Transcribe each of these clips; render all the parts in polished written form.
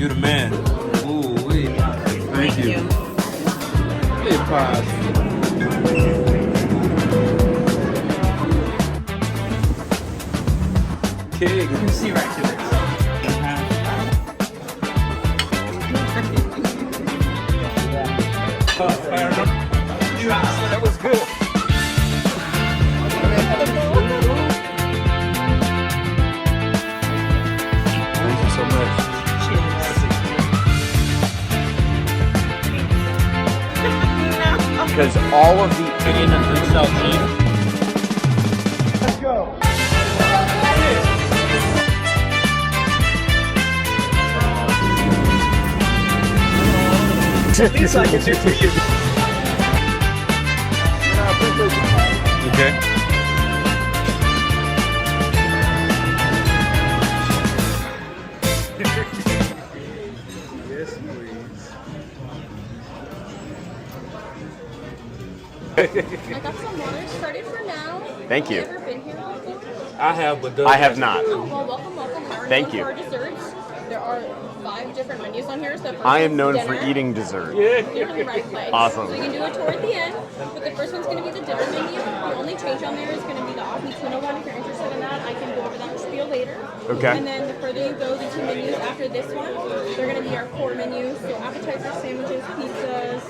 You're the man. Ooh, wait. Thank you. Hey, pause. Okay, good to see you right here. That was good. Thank you so much. Because all of the Let's go. At least I can do for you. Okay. Yes, please. I got some water started for now. Thank you. Have you ever been here before? I have, but Doug I have not. Oh, well, welcome. We're Thank known you. for our desserts. There are 5 different menus on here. So I am known dinner. for eating dessert. Yeah. You're in the right place. Awesome. So you can do a tour at the end. But the first one's going to be the dinner menu. The only change on there is going to be the Ahi tuna one. If you're interested in that, I can go over that spiel later. Okay. And then the further you go, the 2 menus after this one, they're going to be our core menus. So appetizers, sandwiches, pizzas,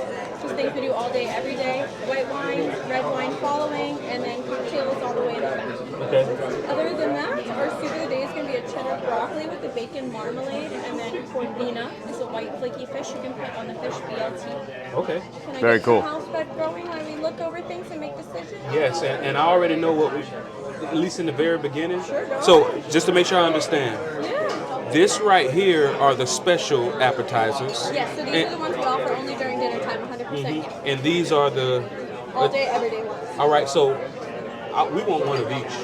just things we do all day, every day. White wine, red wine following, and then cocktails all the way in the back. Okay. Other than that, our soup of the day is going to be a cheddar broccoli with a bacon marmalade, and then cordina is a white flaky fish you can put on the fish BLT. Okay. Can I Very get cool. some house bed growing while we look over things and make decisions? Yes, and I already know what we, at least in the very beginning. Sure, go So ahead. just to make sure I understand, Yeah. this right here are the special appetizers. Yes, so these are the ones we offer only during dinner time, 100%. And these are the. All day, every day ones. All right, so we want one of each.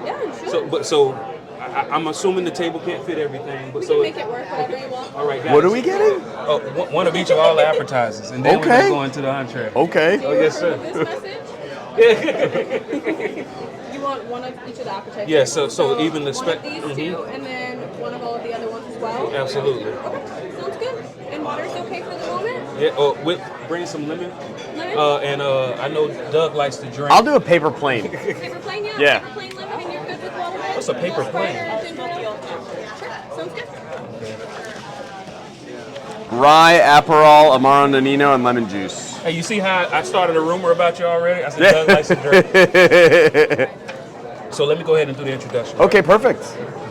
Yeah, sure. So I'm assuming the table can't fit everything, but We so can make it work however you want. all right, guys. What are we getting? Oh, one of each of all the appetizers, and then we're Okay. gonna go into the entree. Okay. Do you yes, sir. approve of this message? You want one of each of the appetizers? Yeah, so even the one of these 2, and then one of all of the other ones as well? Absolutely. Okay, sounds good. And water's okay for the moment? Yeah. Bring some lemon. Lemon? And I know Doug likes to drink. I'll do a paper plane. Paper plane, yeah? Yeah. Paper plane lemon, and you're good with water? What's a paper plane? Sure, sounds good. Rye, Aperol, Amaro Nonino, and lemon juice. Hey, you see how I started a rumor about you already? I said Doug likes to drink. So let me go ahead and do the introduction. Okay, perfect.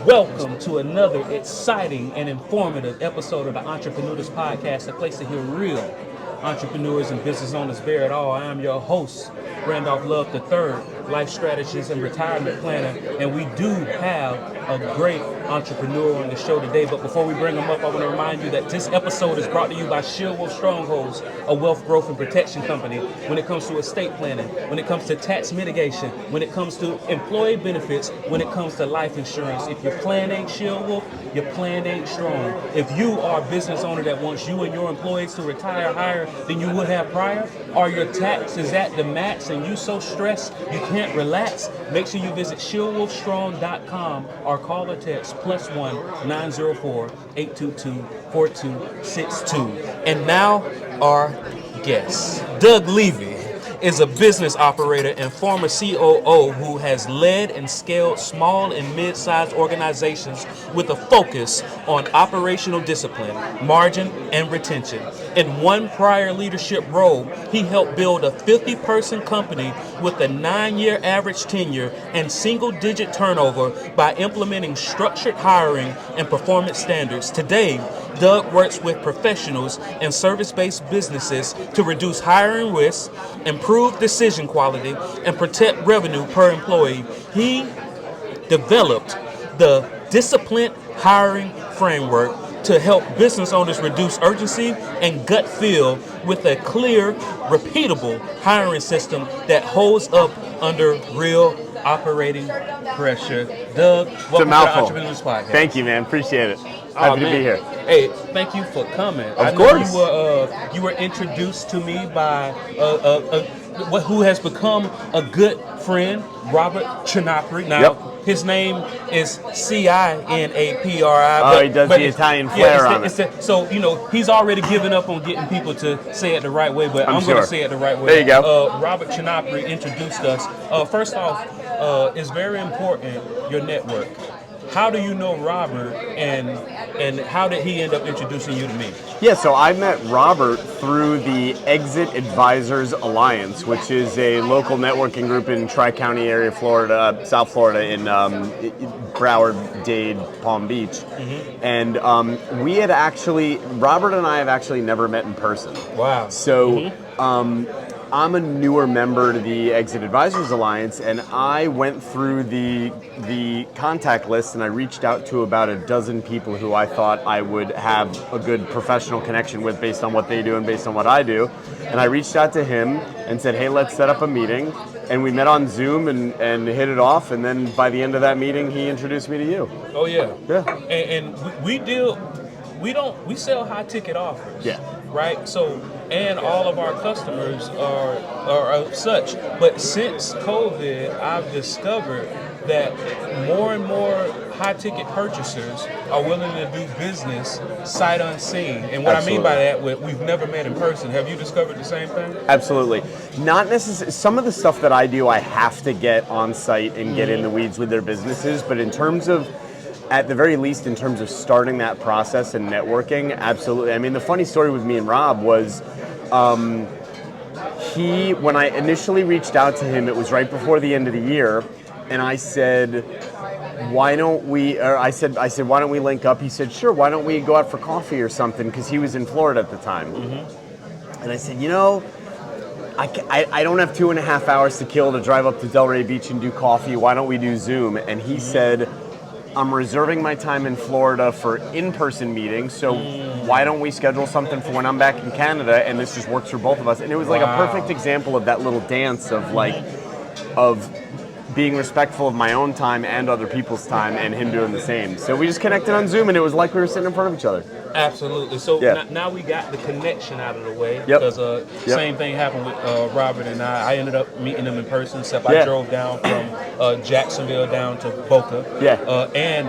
Welcome to another exciting and informative episode of the Entreprenudist Podcast, a place to hear real entrepreneurs and business owners bear it all. I am your host, Randolph Love III, life strategist and retirement planner, and we do have a great entrepreneur on the show today. But before we bring him up, I want to remind you that this episode is brought to you by Shieldwolf Strongholds, a wealth growth and protection company. When it comes to estate planning, when it comes to tax mitigation, when it comes to employee benefits, when it comes to life insurance, if your plan ain't Shieldwolf, your plan ain't strong. If you are a business owner that wants you and your employees to retire higher than you would have prior, or your tax is at the max and you so stressed you can't relax, make sure you visit shieldwolfstrong.com or call or text +1 904 822 4262. And now our guest, Doug Levy, is a business operator and former COO who has led and scaled small and mid-sized organizations with a focus on operational discipline, margin, and retention. In one prior leadership role, he helped build a 50-person company with a 9-year average tenure and single-digit turnover by implementing structured hiring and performance standards. Today, Doug works with professionals and service-based businesses to reduce hiring risks, improve decision quality, and protect revenue per employee. He developed the disciplined hiring framework to help business owners reduce urgency and gut feel with a clear, repeatable hiring system that holds up under real operating pressure. Doug, welcome to the Entreprenudist Podcast. Thank you, man. Appreciate it. Happy to be here. Hey, thank you for coming. Of course. You were introduced to me by who has become a good friend, Robert Chinapri. Now, his name is Cinapri. Oh, he does the Italian flair on it. So, he's already given up on getting people to say it the right way, but I'm going sure. to say it the right way. There you go. Robert Cinapri introduced us. First off, it's very important, your network. How do you know Robert, and how did he end up introducing you to me? Yeah, so I met Robert through the Exit Advisors Alliance, which is a local networking group in Tri-County area, Florida, South Florida, in Broward, Dade, Palm Beach. Mm-hmm. And Robert and I have actually never met in person. Wow. So I'm a newer member to the Exit Advisors Alliance, and I went through the contact list and I reached out to about a dozen people who I thought I would have a good professional connection with based on what they do and based on what I do. And I reached out to him and said, hey, let's set up a meeting. And we met on Zoom and hit it off. And then by the end of that meeting, he introduced me to you. Oh, yeah. Yeah. And we sell high ticket offers. Yeah. Right? So, and all of our customers are of such. But since COVID, I've discovered that more and more high ticket purchasers are willing to do business sight unseen. And what Absolutely. I mean by that, we've never met in person. Have you discovered the same thing? Absolutely. Not necessarily. Some of the stuff that I do, I have to get on site and get in the weeds with their businesses. But in terms of, at the very least, in terms of starting that process and networking, absolutely. I mean, the funny story with me and Rob was, when I initially reached out to him, it was right before the end of the year, and I said, why don't we link up? He said, sure, why don't we go out for coffee or something? Because he was in Florida at the time. Mm-hmm. And I said, I don't have 2.5 hours to kill to drive up to Delray Beach and do coffee. Why don't we do Zoom? And he said, I'm reserving my time in Florida for in-person meetings, so why don't we schedule something for when I'm back in Canada, and this just works for both of us. And it was like a perfect example of that little dance of being respectful of my own time and other people's time, and him doing the same. So we just connected on Zoom, and it was like we were sitting in front of each other. Absolutely. So now we got the connection out of the way, because same thing happened with Robert and I. I ended up meeting him in person, except I drove down from Jacksonville down to Boca. And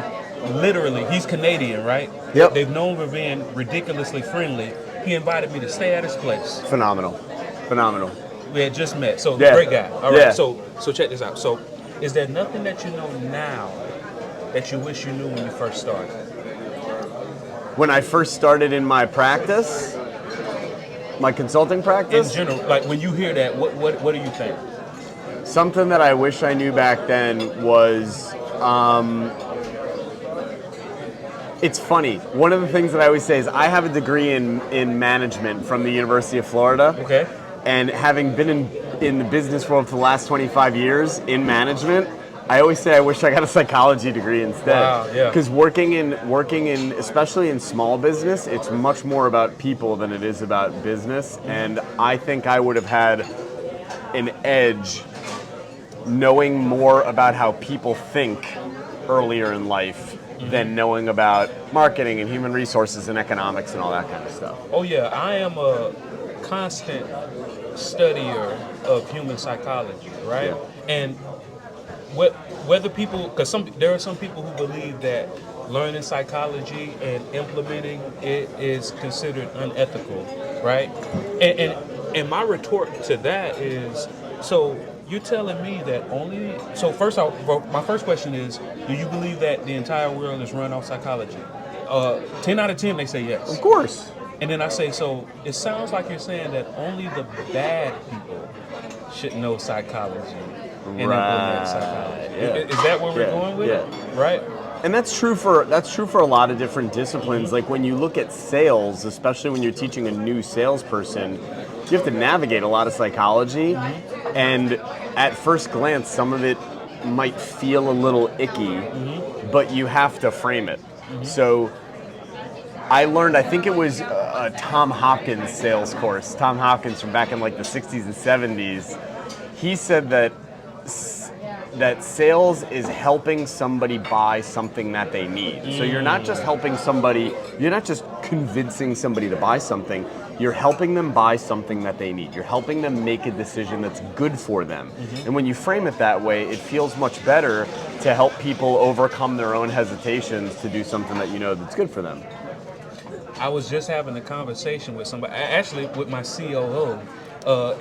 literally, he's Canadian, right? Yep. They've known for being ridiculously friendly. He invited me to stay at his place. Phenomenal. We had just met. So great guy. All right. Yeah. So check this out. So is there nothing that you know now that you wish you knew when you first started? When I first started in my practice, my consulting practice? In general, like when you hear that, what do you think? Something that I wish I knew back then was, it's funny. One of the things that I always say is I have a degree in management from the University of Florida. Okay. And having been in the business world for the last 25 years in management, I always say I wish I got a psychology degree instead. Wow, yeah. Because working in, especially in small business, it's much more about people than it is about business. And I think I would have had an edge knowing more about how people think earlier in life than knowing about marketing and human resources and economics and all that kind of stuff. Oh yeah, I am a constant studier of human psychology, right? Yeah. And whether people, because there are some people who believe that learning psychology and implementing it is considered unethical, right? And my retort to that is, so you're telling me that so first off, my first question is, do you believe that the entire world is run off psychology? 10 out of 10, they say yes. Of course. And then I say, so it sounds like you're saying that only the bad people should know psychology and implement psychology. Yeah. Is that where we're going with it? Right? And that's true for a lot of different disciplines. Like when you look at sales, especially when you're teaching a new salesperson, you have to navigate a lot of psychology. And at first glance, some of it might feel a little icky, but you have to frame it. So I learned, I think it was a Tom Hopkins sales course. Tom Hopkins from back in like the 60s and 70s. He said that sales is helping somebody buy something that they need. So you're not just helping somebody, you're not just convincing somebody to buy something, you're helping them buy something that they need. You're helping them make a decision that's good for them. And when you frame it that way, it feels much better to help people overcome their own hesitations to do something that you know that's good for them. I was just having a conversation with somebody, actually with my COO,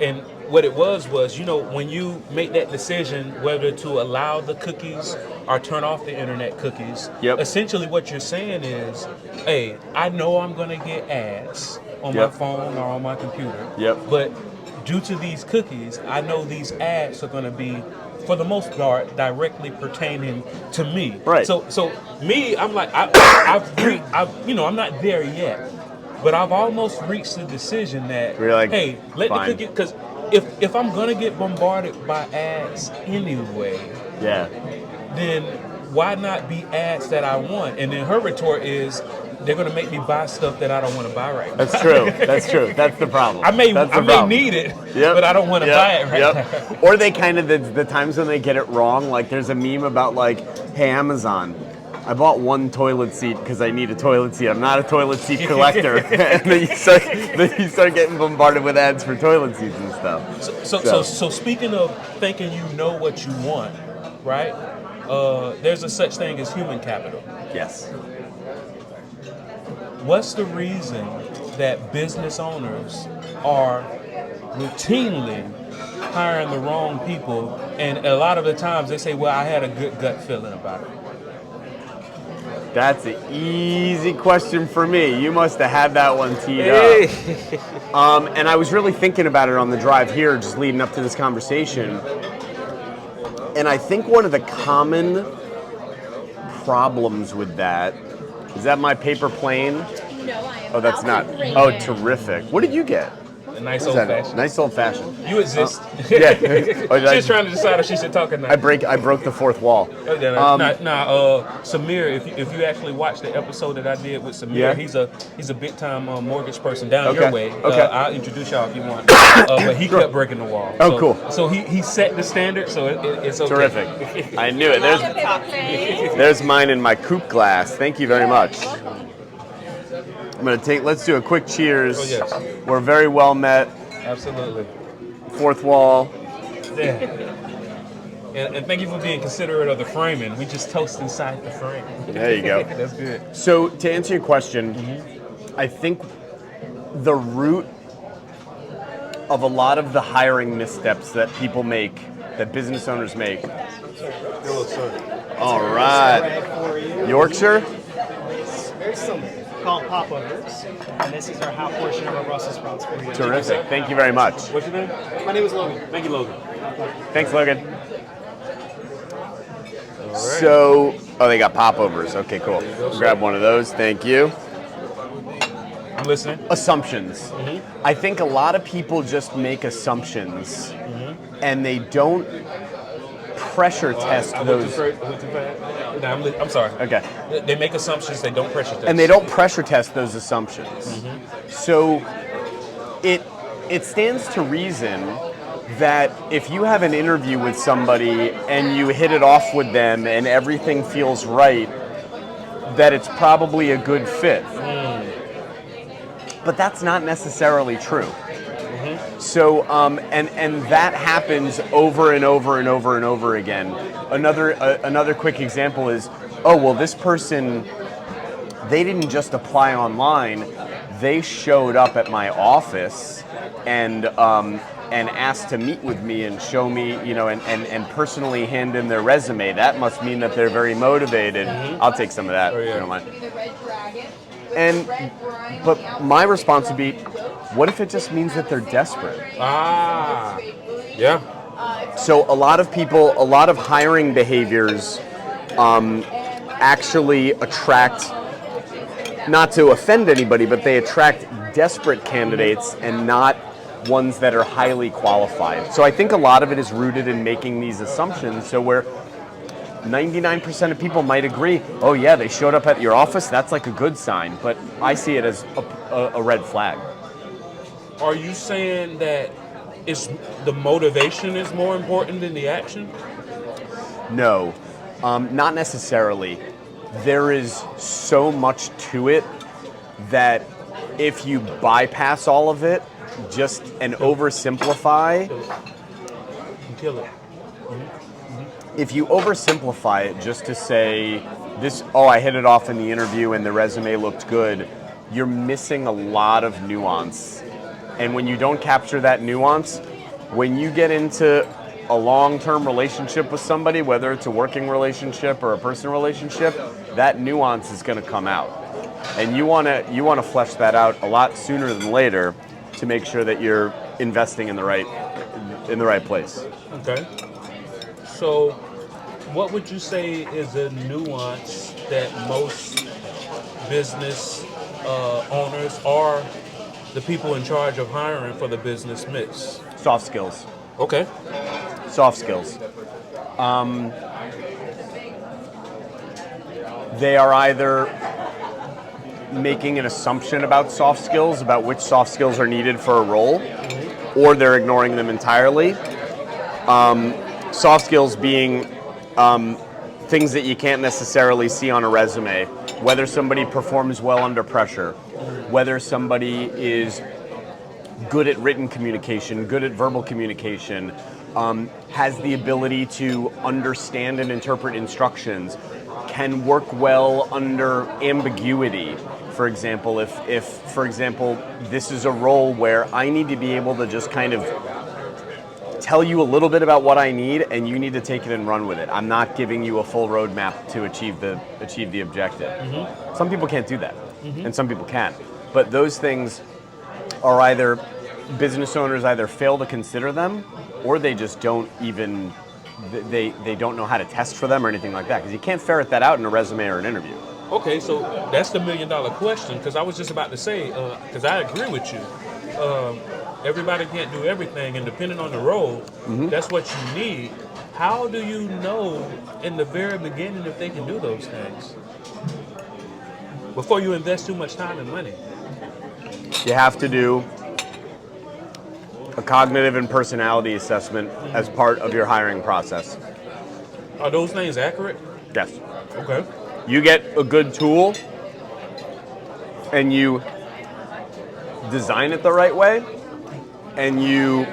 and what it was, when you make that decision whether to allow the cookies or turn off the internet cookies, essentially what you're saying is, hey, I know I'm going to get ads on my phone or on my computer, but due to these cookies, I know these ads are going to be, for the most part, directly pertaining to me. Right. So me, I'm like, I'm not there yet, but I've almost reached the decision that, like, hey, let fine. the cookie, because if I'm gonna get bombarded by ads anyway, then why not be ads that I want? And then her retort is, they're gonna make me buy stuff that I don't want to buy right now. That's true. That's true. That's the problem. I may need it, but I don't want to buy it right now. Or they kind of, the times when they get it wrong, like there's a meme about like, hey, Amazon, I bought one toilet seat because I need a toilet seat. I'm not a toilet seat collector. And then you start getting bombarded with ads for toilet seats and stuff. So speaking of thinking you know what you want, right? There's a such thing as human capital. Yes. What's the reason that business owners are routinely hiring the wrong people, and a lot of the times they say, well, I had a good gut feeling about it? That's an easy question for me. You must have had that one teed up. And I was really thinking about it on the drive here, just leading up to this conversation. And I think one of the common problems with that, is that my paper plane? No, I am. Oh, that's not. Oh, terrific. What did you get? A nice old fashioned. Nice old fashioned. You exist. Yeah. She's trying to decide if she should talk or not. I broke the fourth wall. Samir, if you actually watch the episode that I did with Samir, he's a big time mortgage person down your way. I'll introduce y'all if you want. But he kept breaking the wall. Oh, cool. So he set the standard, so it's okay. Terrific. I knew it. There's mine in my coupe glass. Thank you very much. Let's do a quick cheers. Oh, yes. We're very well met. Absolutely. Fourth wall. Yeah. And thank you for being considerate of the framing. We just toast inside the frame. There you go. That's good. So to answer your question, I think the root of a lot of the hiring missteps that people make, that business owners make. All right. Yorkshire? Very similar. Called popovers, and this is our half portion of our Brussels sprouts for you. Terrific. Thank you very much. What's your name? My name is Logan. Thank you, Logan. Thanks, Logan. All right. So, they got popovers. Okay, cool. Grab one of those. Thank you. I'm listening. Assumptions. I think a lot of people just make assumptions, and they don't pressure test those. I'm sorry. Okay. They make assumptions, they don't pressure test. And they don't pressure test those assumptions. So it stands to reason that if you have an interview with somebody and you hit it off with them and everything feels right, that it's probably a good fit. But that's not necessarily true. So, and that happens over and over and over and over again. Another quick example is, this person, they didn't just apply online, they showed up at my office and asked to meet with me and show me, and personally hand in their resume. That must mean that they're very motivated. I'll take some of that, if you don't mind. But my response would be, what if it just means that they're desperate? Yeah. So a lot of hiring behaviors actually attract, not to offend anybody, but they attract desperate candidates and not ones that are highly qualified. So I think a lot of it is rooted in making these assumptions. So where 99% of people might agree, oh yeah, they showed up at your office, that's like a good sign, but I see it as a red flag. Are you saying that the motivation is more important than the action? No, not necessarily. There is so much to it that if you bypass all of it and oversimplify, Kill it. if you oversimplify it just to say this, oh, I hit it off in the interview and the resume looked good, you're missing a lot of nuance. And when you don't capture that nuance, when you get into a long-term relationship with somebody, whether it's a working relationship or a personal relationship, that nuance is going to come out. And you want to flesh that out a lot sooner than later to make sure that you're investing in the right place. Okay. So, what would you say is a nuance that most business owners or the people in charge of hiring for the business miss? Soft skills. Okay. Soft skills. They are either making an assumption about soft skills, about which soft skills are needed for a role, or they're ignoring them entirely. Soft skills being things that you can't necessarily see on a resume, whether somebody performs well under pressure, whether somebody is good at written communication, good at verbal communication, has the ability to understand and interpret instructions, can work well under ambiguity. For example, if for example, this is a role where I need to be able to just kind of tell you a little bit about what I need and you need to take it and run with it. I'm not giving you a full roadmap to achieve the objective. Mm-hmm. Some people can't do that, and some people can. But those things are either business owners either fail to consider them, or they just don't even they don't know how to test for them or anything like that, because you can't ferret that out in a resume or an interview. Okay, so that's the $1 million question, because I was just about to say, because I agree with you. Everybody can't do everything, and depending on the role, that's what you need. How do you know in the very beginning if they can do those things? Before you invest too much time and money. You have to do a cognitive and personality assessment as part of your hiring process. Are those things accurate? Yes. Okay. You get a good tool and you design it the right way, and you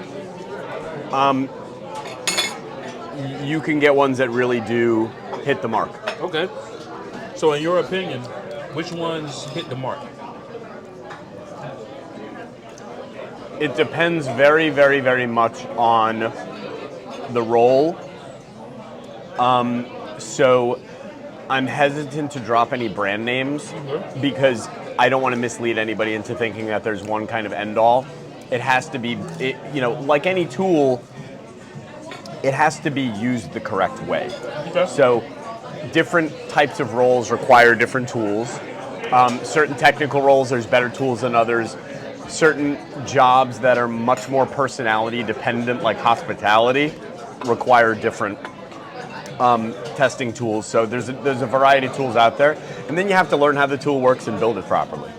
can get ones that really do hit the mark. Okay. So in your opinion, which ones hit the mark? It depends very, very, very much on the role. So I'm hesitant to drop any brand names because I don't want to mislead anybody into thinking that there's one kind of end all. It has to be, like any tool, it has to be used the correct way. Okay. So different types of roles require different tools. Certain technical roles, there's better tools than others. Certain jobs that are much more personality dependent, like hospitality, require different testing tools. So there's a variety of tools out there, and then you have to learn how the tool works and build it properly.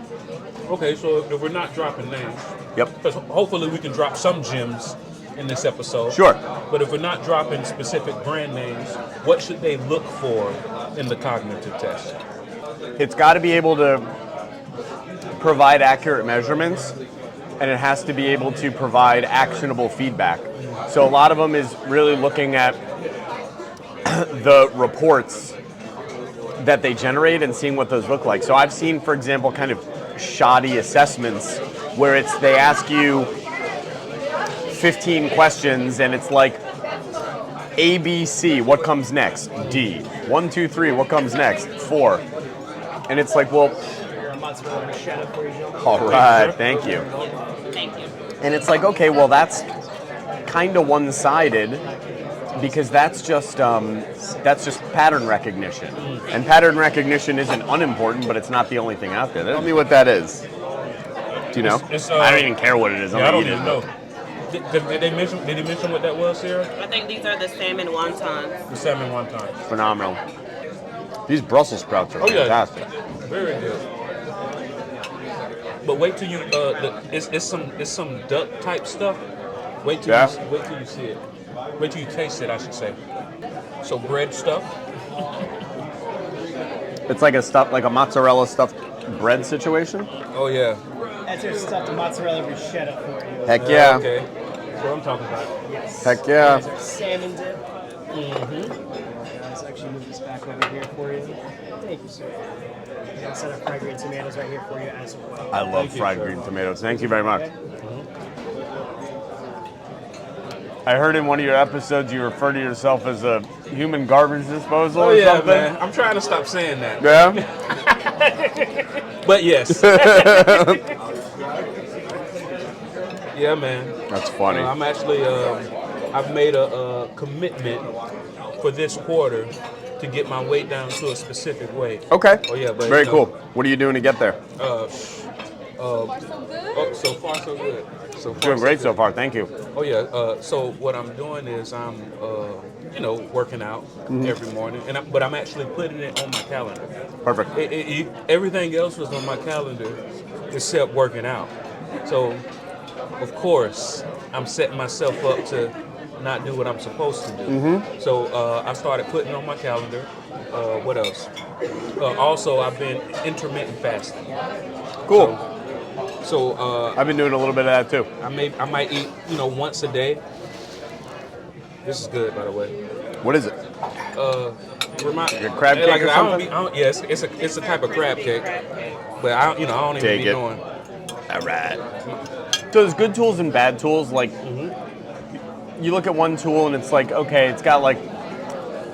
Okay, so if we're not dropping names, Yep. because hopefully we can drop some gems in this episode. Sure. But if we're not dropping specific brand names, what should they look for in the cognitive test? It's got to be able to provide accurate measurements, and it has to be able to provide actionable feedback. So a lot of them is really looking at the reports that they generate and seeing what those look like. So I've seen, for example, kind of shoddy assessments where they ask you 15 questions and it's like A, B, C, what comes next? D. 1, 2, 3, what comes next? 4. And it's like, well, all right, thank you. Thank you. And it's like, okay, well, that's kind of one-sided, because that's just pattern recognition. And pattern recognition isn't unimportant, but it's not the only thing out there. Tell me what that is. Do you know? I don't even care what it is. I don't even know. Did he mention what that was, Sarah? I think these are the salmon wontons. The salmon wonton. Phenomenal. These Brussels sprouts are fantastic. Very good. But wait till you it's some duck type stuff. Wait till you see it. Wait till you taste it, I should say. So bread stuff. It's like a mozzarella stuffed bread situation. Oh yeah. That's your stuffed mozzarella bruschetta for you. Heck yeah. Okay. That's what I'm talking about. Yes. Heck yeah. These are salmon dip. Let's actually move this back over here for you. Thank you, sir. And I'll set up fried green tomatoes right here for you as well. I love fried green tomatoes. Thank you very much. I heard in one of your episodes you refer to yourself as a human garbage disposal or something. Man. I'm trying to stop saying that. Yeah? But yes. Yeah, man. That's funny. I'm actually, I've made a commitment for this quarter to get my weight down to a specific weight. Okay. Oh yeah, but very cool. What are you doing to get there? So far so good. So far, Doing great so so good. far. Thank you. Oh yeah. So what I'm doing is I'm, working out every morning, but I'm actually putting it on my calendar. Perfect. Everything else was on my calendar except working out. So, of course, I'm setting myself up to not do what I'm supposed to do. So I started putting on my calendar. What else? Also, I've been intermittent fasting. Cool. So I've been doing a little bit of that too. I might eat once a day. This is good, by the way. What is it? Your crab cake or something? Yes, it's a type of crab cake, but I don't even Take be it. knowing. All right. So there's good tools and bad tools. Like, you look at one tool and it's like, okay, it's got like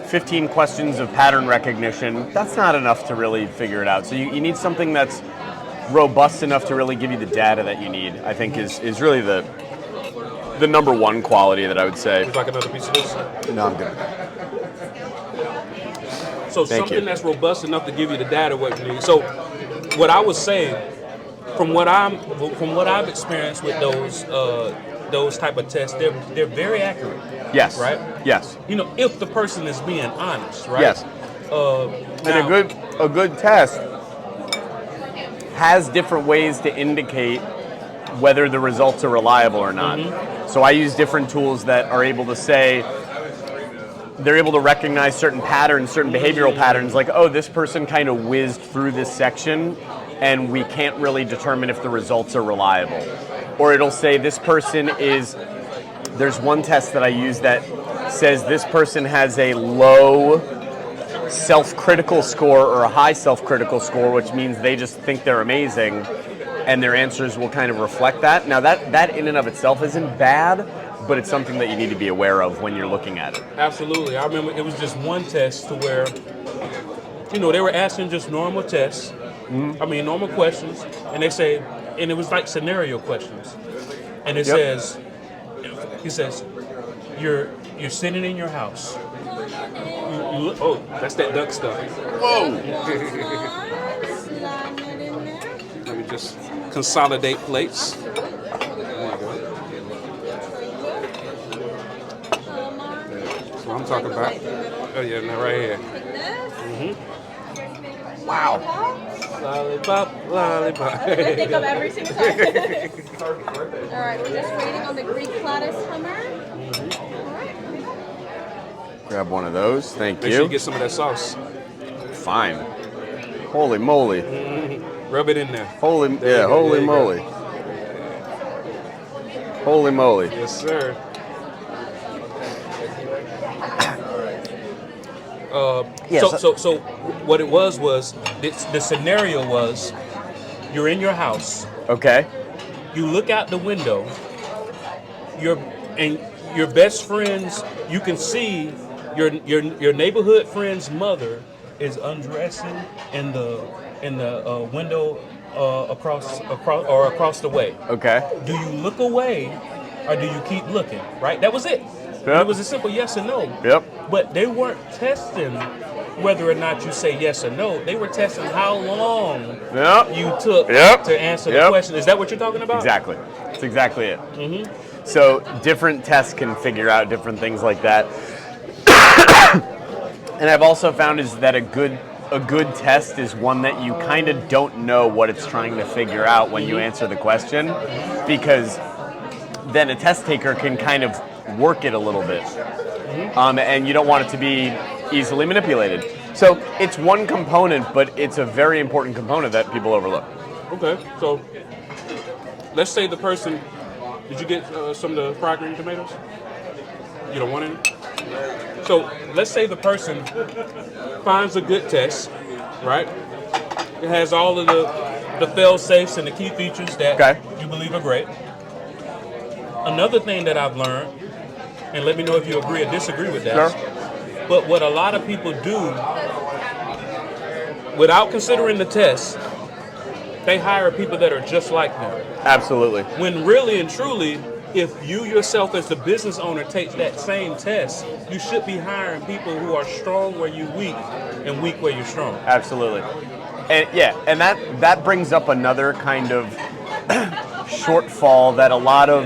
15 questions of pattern recognition. That's not enough to really figure it out. So you need something that's robust enough to really give you the data that you need, I think is really the number one quality that I would say. Would you like another piece of this? No, I'm good. So Thank something you. that's robust enough to give you the data what you need. So what I was saying, from what I've experienced with those type of tests, they're very accurate. Yes. Right? Yes. If the person is being honest, right? Yes. And a good test has different ways to indicate whether the results are reliable or not. So I use different tools that are able to say, they're able to recognize certain patterns, certain behavioral patterns, like, oh, this person kind of whizzed through this section and we can't really determine if the results are reliable. Or it'll say this person there's one test that I use that says this person has a low self-critical score or a high self-critical score, which means they just think they're amazing, and their answers will kind of reflect that. Now that in and of itself isn't bad, but it's something that you need to be aware of when you're looking at it. Absolutely. I remember it was just one test to where, they were asking just normal tests, normal questions, and they say, and it was like scenario questions. And it says, you're sitting in your house. Oh, that's that duck stuff. Whoa! Let me just consolidate plates. There you go. That's what I'm talking about. Oh yeah, now right here. Wow. Lollipop, lollipop. I'm gonna think of every single time. All right, we're just waiting on the Greek lettuce hummer. Grab one of those. Thank Make you. sure you get some of that sauce. Fine. Holy moly. Rub it in there. Holy There you moly. go. Holy moly. Yes, sir. So what it was the scenario was you're in your house. Okay. You look out the window. Your best friends. You can see your neighborhood friend's mother is undressing in the window across the way. Okay. Do you look away or do you keep looking? Right? That was it. Yep. It was a simple yes or no. Yep. But they weren't testing whether or not you say yes or no. They were testing how long you took to answer the question. Is that what you're talking about? Exactly. That's exactly it. So different tests can figure out different things like that. And I've also found is that a good test is one that you kind of don't know what it's trying to figure out when you answer the question, because then a test taker can kind of work it a little bit. And you don't want it to be easily manipulated. So it's one component, but it's a very important component that people overlook. Okay, so let's say the person, did you get some of the fried green tomatoes? You don't want any? So let's say the person finds a good test, right? It has all of the fail-safes and the key features that you believe are great. Another thing that I've learned, and let me know if you agree or disagree with that, but what a lot of people do, without considering the test, they hire people that are just like them. Absolutely. When really and truly, if you yourself as the business owner takes that same test, you should be hiring people who are strong where you're weak and weak where you're strong. Absolutely. And that brings up another kind of shortfall that a lot of,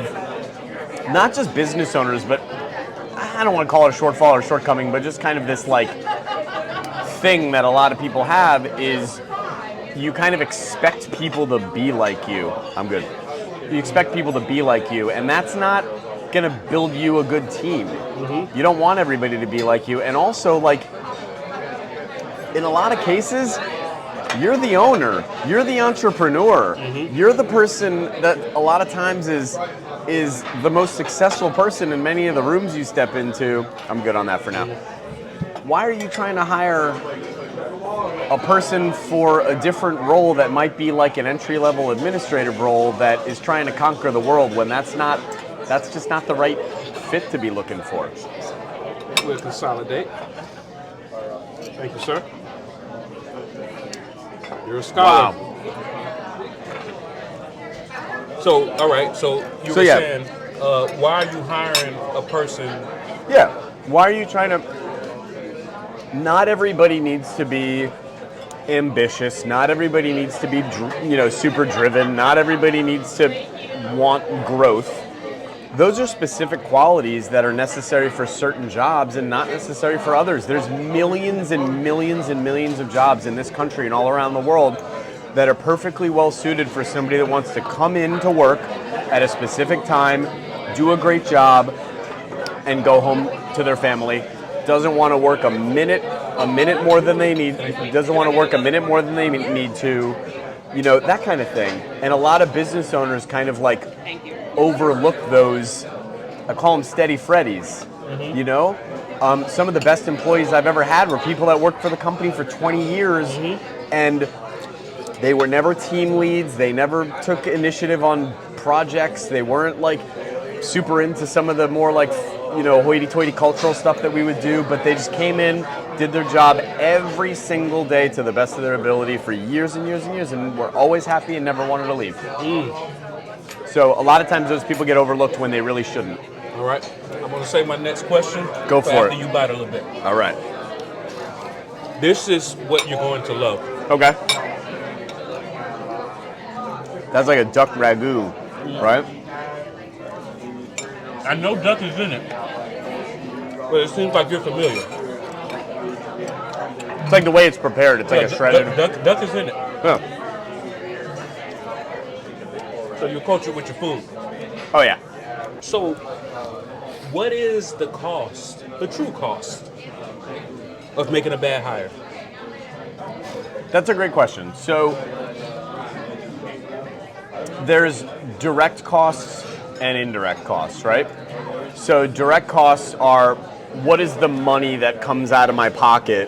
not just business owners, but I don't want to call it a shortfall or shortcoming, but just kind of this like thing that a lot of people have is you kind of expect people to be like you. I'm good. You expect people to be like you, and that's not going to build you a good team. Mm-hmm. You don't want everybody to be like you. And also, like, in a lot of cases, you're the owner. You're the entrepreneur. Mm-hmm. You're the person that a lot of times is the most successful person in many of the rooms you step into. I'm good on that for now. Why are you trying to hire a person for a different role that might be like an entry-level administrative role that is trying to conquer the world when that's just not the right fit to be looking for? We'll consolidate. Thank you, sir. You're a scholar. Wow. So, all right. So you were saying, why are you hiring a person? Yeah. Why are you trying to? Not everybody needs to be ambitious. Not everybody needs to be, super driven. Not everybody needs to want growth. Those are specific qualities that are necessary for certain jobs and not necessary for others. There's millions and millions and millions of jobs in this country and all around the world that are perfectly well suited for somebody that wants to come in to work at a specific time, do a great job, and go home to their family. Doesn't want to work a minute more than they need. Doesn't want to work a minute more than they need to. That kind of thing. And a lot of business owners kind of like overlook those. I call them steady Freddies. Mm-hmm. Some of the best employees I've ever had were people that worked for the company for 20 years, mm-hmm. and they were never team leads. They never took initiative on projects. They weren't like super into some of the more like, hoity-toity cultural stuff that we would do, but they just came in, did their job every single day to the best of their ability for years and years and years, and were always happy and never wanted to leave. So a lot of times those people get overlooked when they really shouldn't. All right. I'm going to say my next question. Go for it. After you bite a little bit. All right. This is what you're going to love. Okay. That's like a duck ragu, right? I know duck is in it, but it seems like you're familiar. It's like the way it's prepared. It's like a shredded. Duck is in it. Oh. So you're cultured with your food. Oh, yeah. So what is the cost, the true cost, of making a bad hire? That's a great question. So there's direct costs and indirect costs, right? So direct costs are what is the money that comes out of my pocket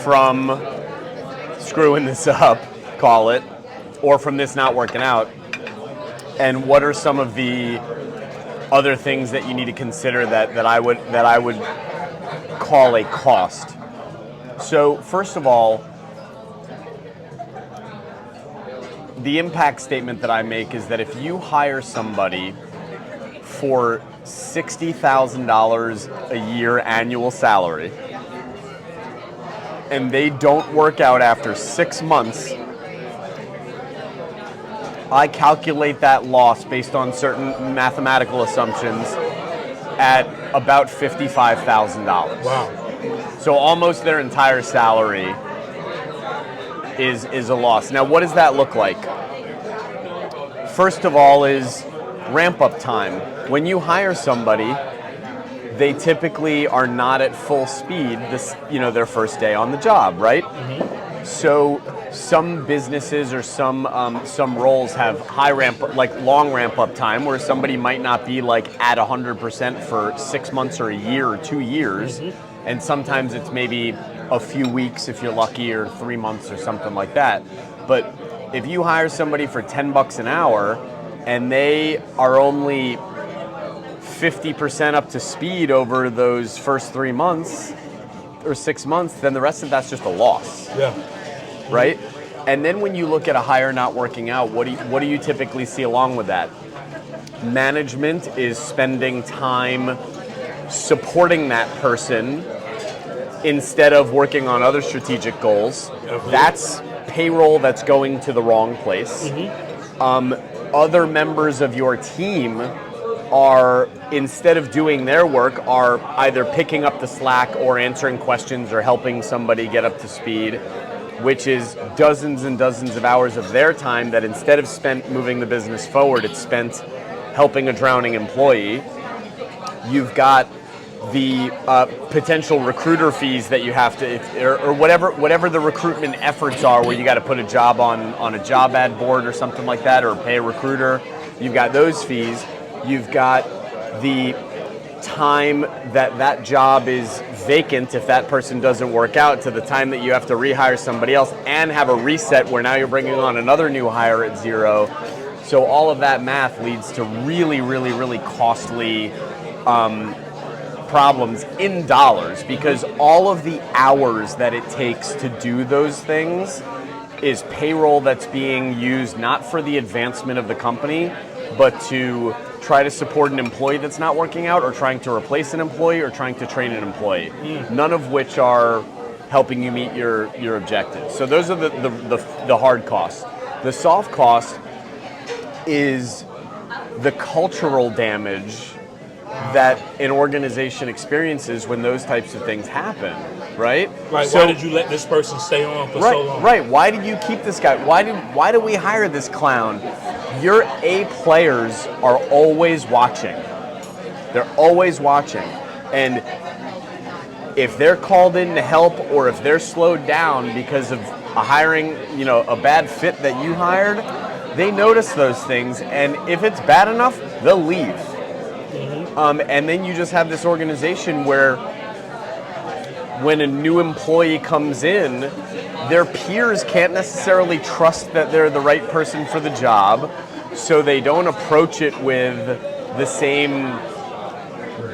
from screwing this up, call it, or from this not working out, and what are some of the other things that you need to consider that I would call a cost. So first of all, the impact statement that I make is that if you hire somebody for $60,000 a year annual salary and they don't work out after 6 months, I calculate that loss based on certain mathematical assumptions at about $55,000. Wow. So almost their entire salary is a loss. Now, what does that look like? First of all is ramp-up time. When you hire somebody, they typically are not at full speed their first day on the job, right? Mm-hmm. So some businesses or some roles have long ramp up time, where somebody might not be like at 100% for 6 months or a year or 2 years, and sometimes it's maybe a few weeks if you're lucky, or 3 months or something like that. But if you hire somebody for $10 an hour and they are only 50% up to speed over those first 3 months or 6 months, then the rest of that's just a loss. Yeah. Right? And then when you look at a hire not working out, what do you typically see along with that? Management is spending time supporting that person instead of working on other strategic goals. That's payroll that's going to the wrong place. Other members of your team are, instead of doing their work, are either picking up the slack or answering questions or helping somebody get up to speed, which is dozens and dozens of hours of their time that instead of spent moving the business forward, it's spent helping a drowning employee. You've got the potential recruiter fees that you have to, or whatever the recruitment efforts are, where you got to put a job on a job ad board or something like that, or pay a recruiter. You've got those fees. You've got the time that job is vacant if that person doesn't work out, to the time that you have to rehire somebody else and have a reset where now you're bringing on another new hire at zero. So all of that math leads to really, really, really costly problems in dollars, because all of the hours that it takes to do those things is payroll that's being used not for the advancement of the company, but to try to support an employee that's not working out, or trying to replace an employee, or trying to train an employee. None of which are helping you meet your objectives. So those are the hard costs. The soft cost is the cultural damage that an organization experiences when those types of things happen, right? Like, So- why did you let this person stay on for so long? Right. Why did you keep this guy? Why do we hire this clown? Your A players are always watching. They're always watching. And if they're called in to help, or if they're slowed down because of a hiring, a bad fit that you hired, they notice those things. And if it's bad enough, they'll leave. And then you just have this organization where when a new employee comes in, their peers can't necessarily trust that they're the right person for the job, so they don't approach it with the same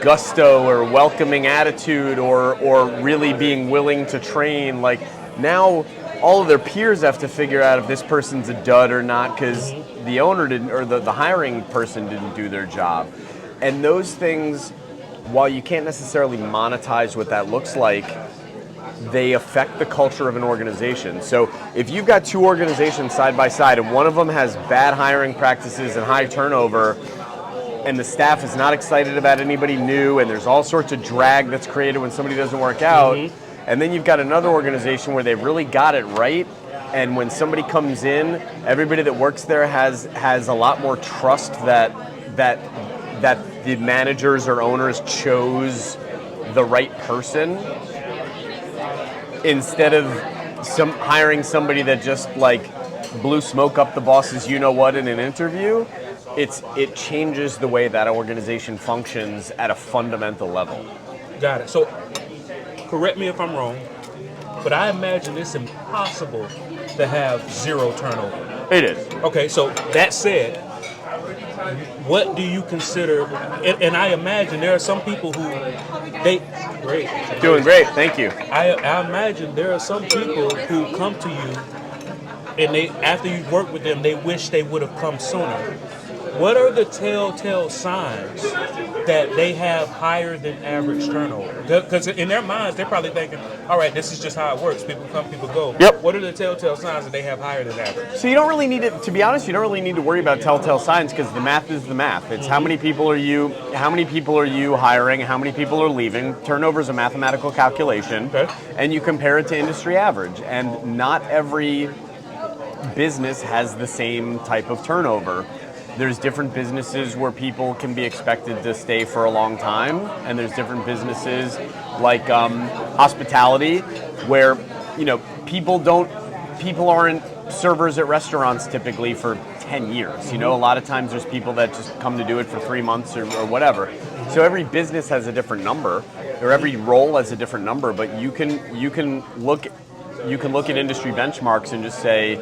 gusto or welcoming attitude, or really being willing to train. Like, now all of their peers have to figure out if this person's a dud or not, because the owner didn't, or the hiring person didn't do their job. And those things, while you can't necessarily monetize what that looks like, they affect the culture of an organization. So if you've got two organizations side by side, and one of them has bad hiring practices and high turnover, and the staff is not excited about anybody new, and there's all sorts of drag that's created when somebody doesn't work out, and then you've got another organization where they've really got it right, and when somebody comes in, everybody that works there has a lot more trust that the managers or owners chose the right person, instead of hiring somebody that just like blew smoke up the boss's you-know-what in an interview. It changes the way that organization functions at a fundamental level. Got it. So, correct me if I'm wrong, but I imagine it's impossible to have zero turnover. It is. Okay, so that said, what do you consider, and I imagine there are some people who, great. Doing great, thank you. I imagine there are some people who come to you, and after you've worked with them, they wish they would have come sooner. What are the telltale signs that they have higher than average turnover? Because in their minds, they're probably thinking, all right, this is just how it works. People come, people go. Yep. What are the telltale signs that they have higher than average? So you don't really need to be honest, you don't really need to worry about telltale signs, because the math is the math. It's how many people are you hiring, how many people are leaving. Turnover is a mathematical calculation. Okay. And you compare it to industry average. And not every business has the same type of turnover. There's different businesses where people can be expected to stay for a long time, and there's different businesses like hospitality, where people don't people aren't servers at restaurants typically for 10 years. You know, a lot of times there's people that just come to do it for 3 months or whatever. So every business has a different number, or every role has a different number. But you can look at industry benchmarks and just say,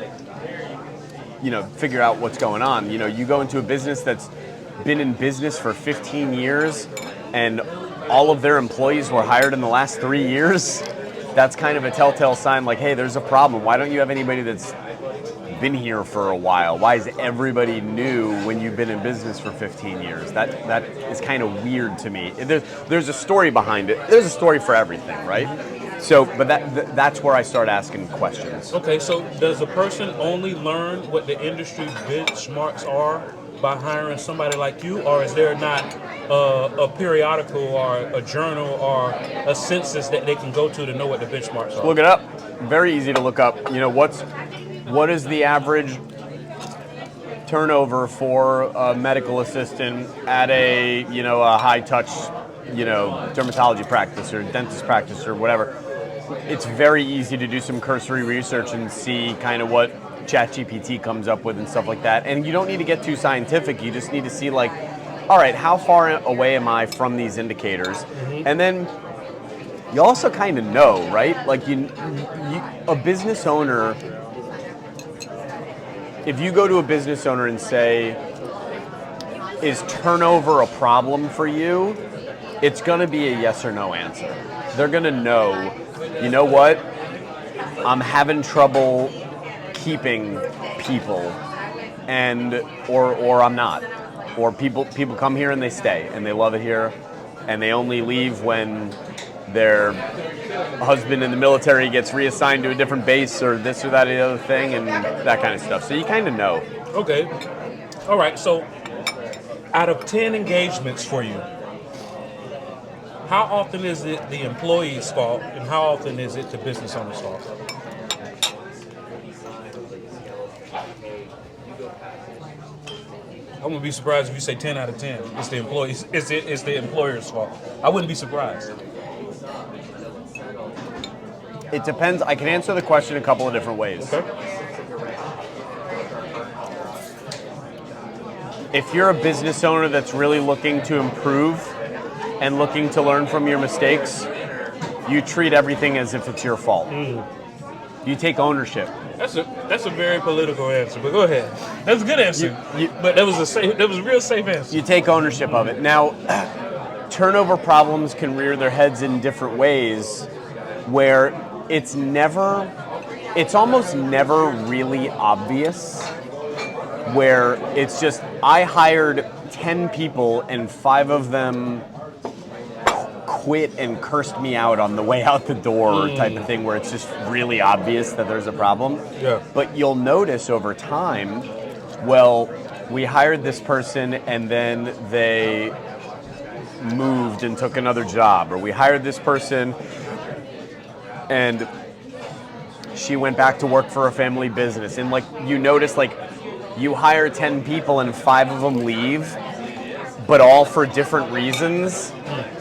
you know, figure out what's going on. You know, you go into a business that's been in business for 15 years and all of their employees were hired in the last 3 years. That's kind of a telltale sign like, hey, there's a problem. Why don't you have anybody that's been here for a while? Why is everybody new when you've been in business for 15 years? That is kind of weird to me. There's a story behind it. There's a story for everything, right? So, but that's where I start asking questions. Okay, so does a person only learn what the industry benchmarks are by hiring somebody like you, or is there not a periodical or a journal or a census that they can go to know what the benchmarks are? Look it up. Very easy to look up. You know, what is the average turnover for a medical assistant at a high touch, dermatology practice or dentist practice or whatever. It's very easy to do some cursory research and see kind of what ChatGPT comes up with and stuff like that. And you don't need to get too scientific. You just need to see like, all right, how far away am I from these indicators? Mm-hmm. And then you also kind of know, right? Like a business owner, if you go to a business owner and say, is turnover a problem for you? It's going to be a yes or no answer. They're going to know, you know what? I'm having trouble keeping people, or I'm not. Or people come here and they stay and they love it here, and they only leave when their husband in the military gets reassigned to a different base or this or that or the other thing and that kind of stuff. So you kind of know. Okay. All right. So out of 10 engagements for you, how often is it the employee's fault and how often is it the business owner's fault? I wouldn't be surprised if you say 10 out of 10. It's the employees. It's the employer's fault. I wouldn't be surprised. It depends. I can answer the question a couple of different ways. Okay. If you're a business owner that's really looking to improve and looking to learn from your mistakes, you treat everything as if it's your fault. Mm. You take ownership. That's a very political answer, but go ahead. That's a good answer. But that was a real safe answer. You take ownership of it. Now, turnover problems can rear their heads in different ways, where it's almost never really obvious. Where it's just, I hired 10 people and 5 of them quit and cursed me out on the way out the door type of thing, where it's just really obvious that there's a problem. Yeah. But you'll notice over time, well, we hired this person and then they moved and took another job, or we hired this person and she went back to work for a family business. And like, you notice, like, you hire 10 people and 5 of them leave, but all for different reasons.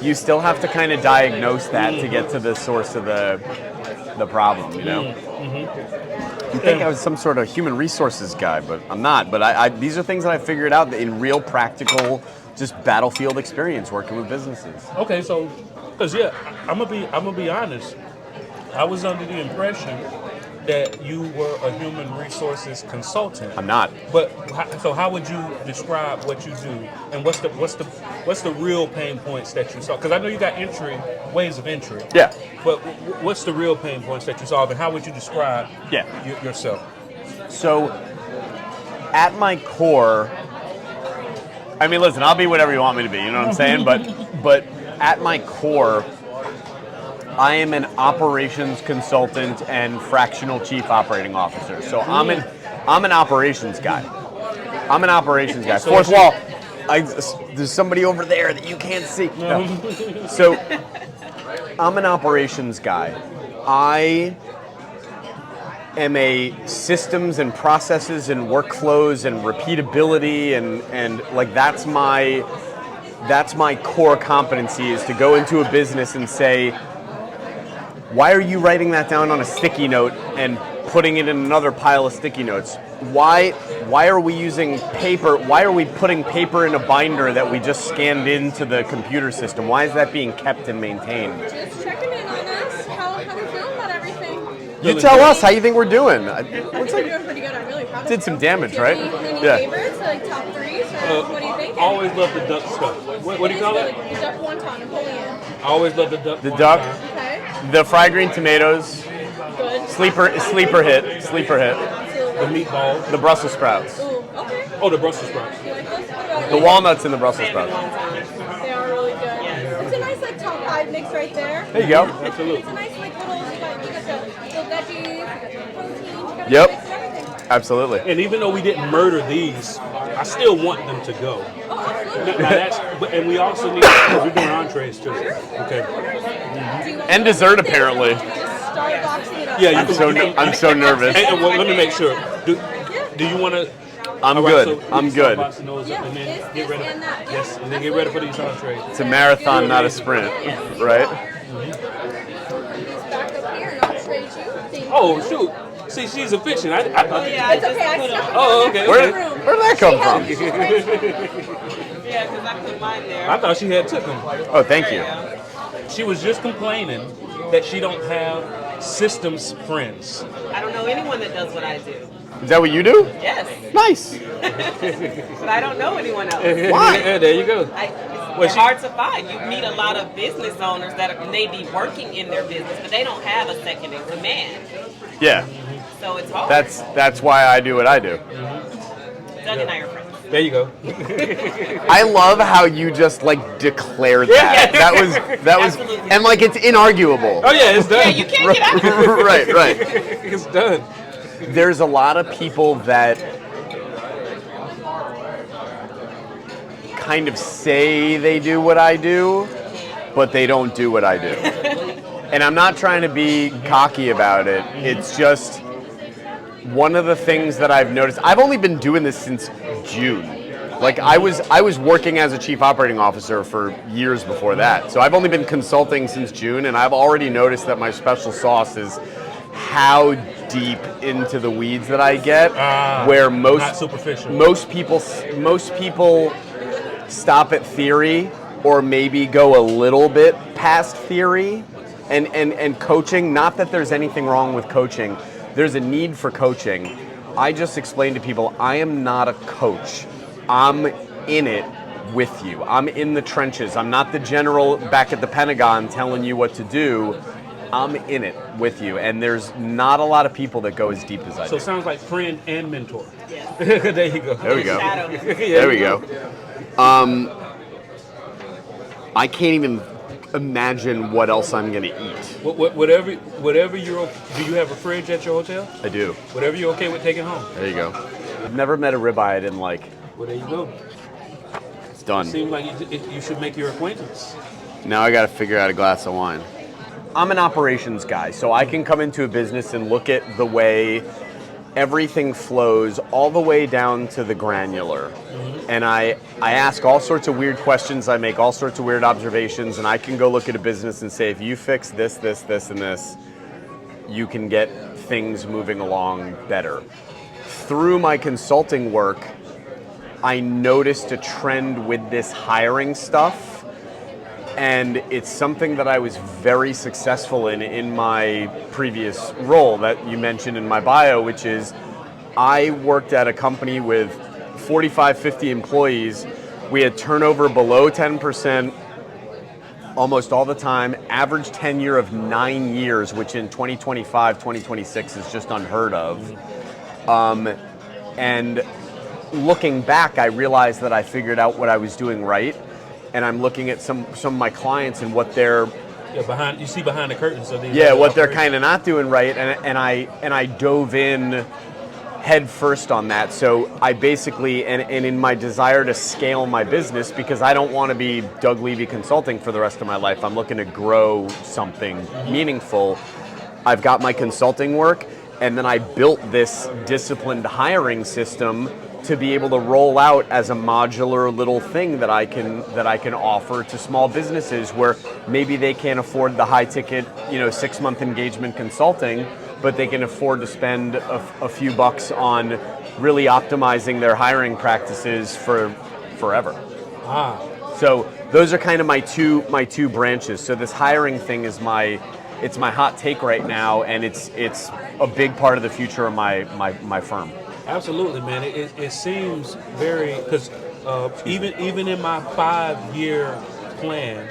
You still have to kind of diagnose that to get to the source of the problem, you know? Mm-hmm. You think I was some sort of human resources guy, but I'm not. But these are things that I figured out in real practical, just battlefield experience working with businesses. Okay, so, because I'm gonna be honest. I was under the impression that you were a human resources consultant. I'm not. But so how would you describe what you do, and what's the real pain points that you solve? Because I know you got ways of entry. Yeah. But what's the real pain points that you solve, and how would you describe yourself? So, at my core, I mean, listen, I'll be whatever you want me to be. You know what I'm saying? But at my core, I am an operations consultant and fractional chief operating officer. So I'm an operations guy. I'm an operations guy. Fourth wall. There's somebody over there that you can't see. No. So I'm an operations guy. I am a systems and processes and workflows and repeatability and like that's my core competency, is to go into a business and say, why are you writing that down on a sticky note and putting it in another pile of sticky notes. Why are we using paper? Why are we putting paper in a binder that we just scanned into the computer system? Why is that being kept and maintained? Just checking in on us. How we feeling about everything? You tell us how you think we're doing. We're doing pretty good. I'm really proud of Did you. some damage, Do you right? have any Yeah. favorites, like top threes, or what do you think? Always love the duck stuff. What do you call it? The duck wonton, Napoleon. I always love the duck. The duck, Okay. the fried green tomatoes, Good. sleeper hit, The meatballs. the Brussels sprouts, Ooh, okay. Oh, the Brussels sprouts. You like this? What about the you? walnuts and the Brussels sprouts. They are really good. It's a nice like top 5 mix right there. There you go. Absolutely. It's a nice like little, you got the veggies, you got the protein, you got the Yep. mix and everything. Absolutely. And even though we didn't murder these, I still want them to go. Oh, absolutely. Now that's, and we also need, because we're doing entrees too. Okay. Do you want And me to dessert, just apparently. start boxing it up? Yeah, you I'm so nervous. And well, let me make sure. Do you want to? I'm good. I'm good. Yeah, And then this, get ready. and that. Yes, and then get ready for these entrees. It's a marathon, not a sprint, right? These back up here and I'll trade you. Thank you. Oh shoot! See, she's a fiction. I Yeah, I It's just okay, I put stuck them. it Oh, back okay, in Where, the room. where'd that come She from? has- she's great. Yeah, because I put mine there. I thought she had took them. Oh, thank you. She was just complaining that she don't have systems friends. I don't know anyone that does what I do. Is that what you do? Yes, Nice. but I don't know anyone else. Why? Yeah, there you go. It's hard to find. You meet a lot of business owners that may be working in their business, but they don't have a second in command. Yeah. So it's hard. That's why I do what I do. Doug and I are friends. There you go. I love how you just like declared that. Yeah. That was Absolutely. and like it's inarguable. Oh yeah, it's done. Yeah, you can't get out. Right, right. It's done. There's a lot of people that kind of say they do what I do, but they don't do what I do. And I'm not trying to be cocky about it. It's just one of the things that I've noticed. I've only been doing this since June. Like I was working as a chief operating officer for years before that. So I've only been consulting since June, and I've already noticed that my special sauce is how deep into the weeds that I get, where not superficial. most people stop at theory or maybe go a little bit past theory and coaching. Not that there's anything wrong with coaching. There's a need for coaching. I just explained to people, I am not a coach. I'm in it with you. I'm in the trenches. I'm not the general back at the Pentagon telling you what to do. I'm in it with you, and there's not a lot of people that go as deep as I So do. it sounds like friend and mentor. Yeah. There you go. There we go. Shadow. There we go. I can't even imagine what else I'm gonna eat. Whatever you're. Do you have a fridge at your hotel? I do. Whatever you're okay with taking home. There you go. I've never met a ribeye I didn't like. Well, there you go. It's done. Seems like you should make your acquaintance. Now I gotta figure out a glass of wine. I'm an operations guy, so I can come into a business and look at the way everything flows all the way down to the granular. And I ask all sorts of weird questions, I make all sorts of weird observations, and I can go look at a business and say, if you fix this, this, this, and this, you can get things moving along better. Through my consulting work, I noticed a trend with this hiring stuff, and it's something that I was very successful in my previous role that you mentioned in my bio, which is I worked at a company with 45, 50 employees. We had turnover below 10% almost all the time, average tenure of 9 years, which in 2025, 2026 is just unheard of. And looking back, I realized that I figured out what I was doing right. And I'm looking at some of my clients and what they're You see behind the curtain. So what they're kind of not doing right, and I dove in head first on that. So I basically and in my desire to scale my business, because I don't want to be Doug Levy Consulting for the rest of my life. I'm looking to grow something meaningful. I've got my consulting work, and then I built this disciplined hiring system to be able to roll out as a modular little thing that I can offer to small businesses where maybe they can't afford the high ticket, 6-month engagement consulting, but they can afford to spend a few bucks on really optimizing their hiring practices for forever. So those are kind of my two branches. So this hiring thing is my hot take right now, and it's a big part of the future of my firm. Absolutely, man. It seems very, because even in my 5-year plan,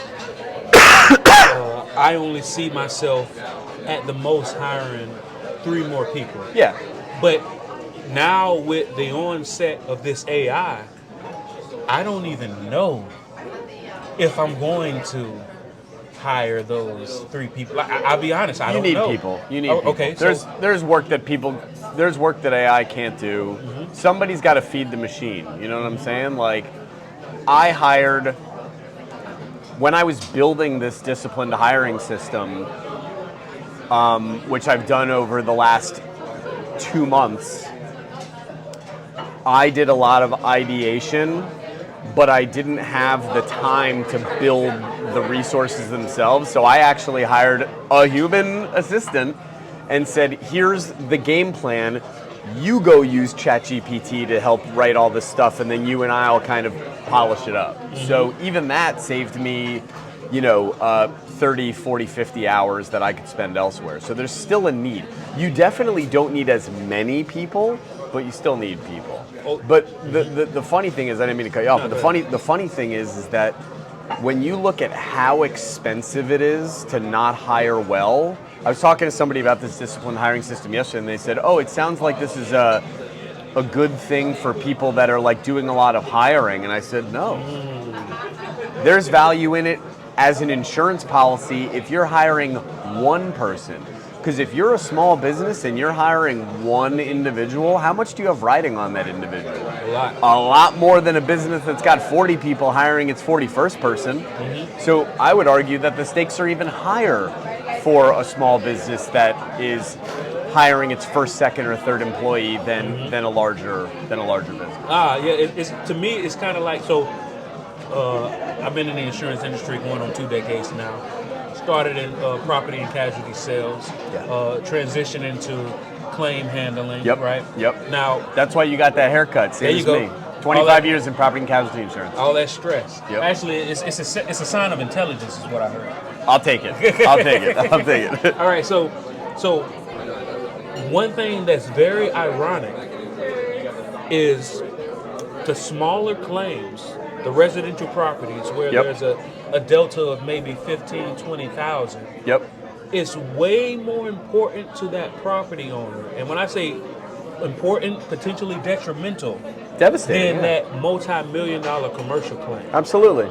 I only see myself at the most hiring 3 more people. Yeah. But now with the onset of this AI, I don't even know if I'm going to hire those 3 people. I'll be honest, I don't know. You need people. Okay, there's work that AI can't do. Mm-hmm. Somebody's got to feed the machine. You know what I'm saying? Like, I hired, when I was building this disciplined hiring system, which I've done over the last 2 months, I did a lot of ideation, but I didn't have the time to build the resources themselves. So I actually hired a human assistant and said, here's the game plan. You go use ChatGPT to help write all this stuff, and then you and I will kind of polish it up. Mm-hmm. So even that saved me, 30, 40, 50 hours that I could spend elsewhere. So there's still a need. You definitely don't need as many people, but you still need people. But the funny thing is, I didn't mean to cut you off, but the funny thing is that when you look at how expensive it is to not hire well, I was talking to somebody about this disciplined hiring system yesterday, and they said, oh, it sounds like this is a good thing for people that are like doing a lot of hiring. And I said, no. There's value in it as an insurance policy if you're hiring one person. Because if you're a small business and you're hiring one individual, how much do you have riding on that individual? A lot more than a business that's got 40 people hiring its 41st person. Mm-hmm. So I would argue that the stakes are even higher for a small business that is hiring its first, second, or third employee than a larger business. To me, it's kind of like, so I've been in the insurance industry going on 2 decades now. Started in property and casualty sales, transitioned into claim handling, right? Yep. Now, that's why you got that haircut. Same as me. 25 years in property and casualty insurance. All that stress. Yep. Actually, it's a sign of intelligence, is what I heard. I'll take it. I'll take it. All right. So one thing that's very ironic is the smaller claims, the residential properties where there's a delta of maybe 15, 20,000. Yep. It's way more important to that property owner. And when I say important, potentially detrimental, devastating, than that multi-million-dollar commercial claim. Absolutely.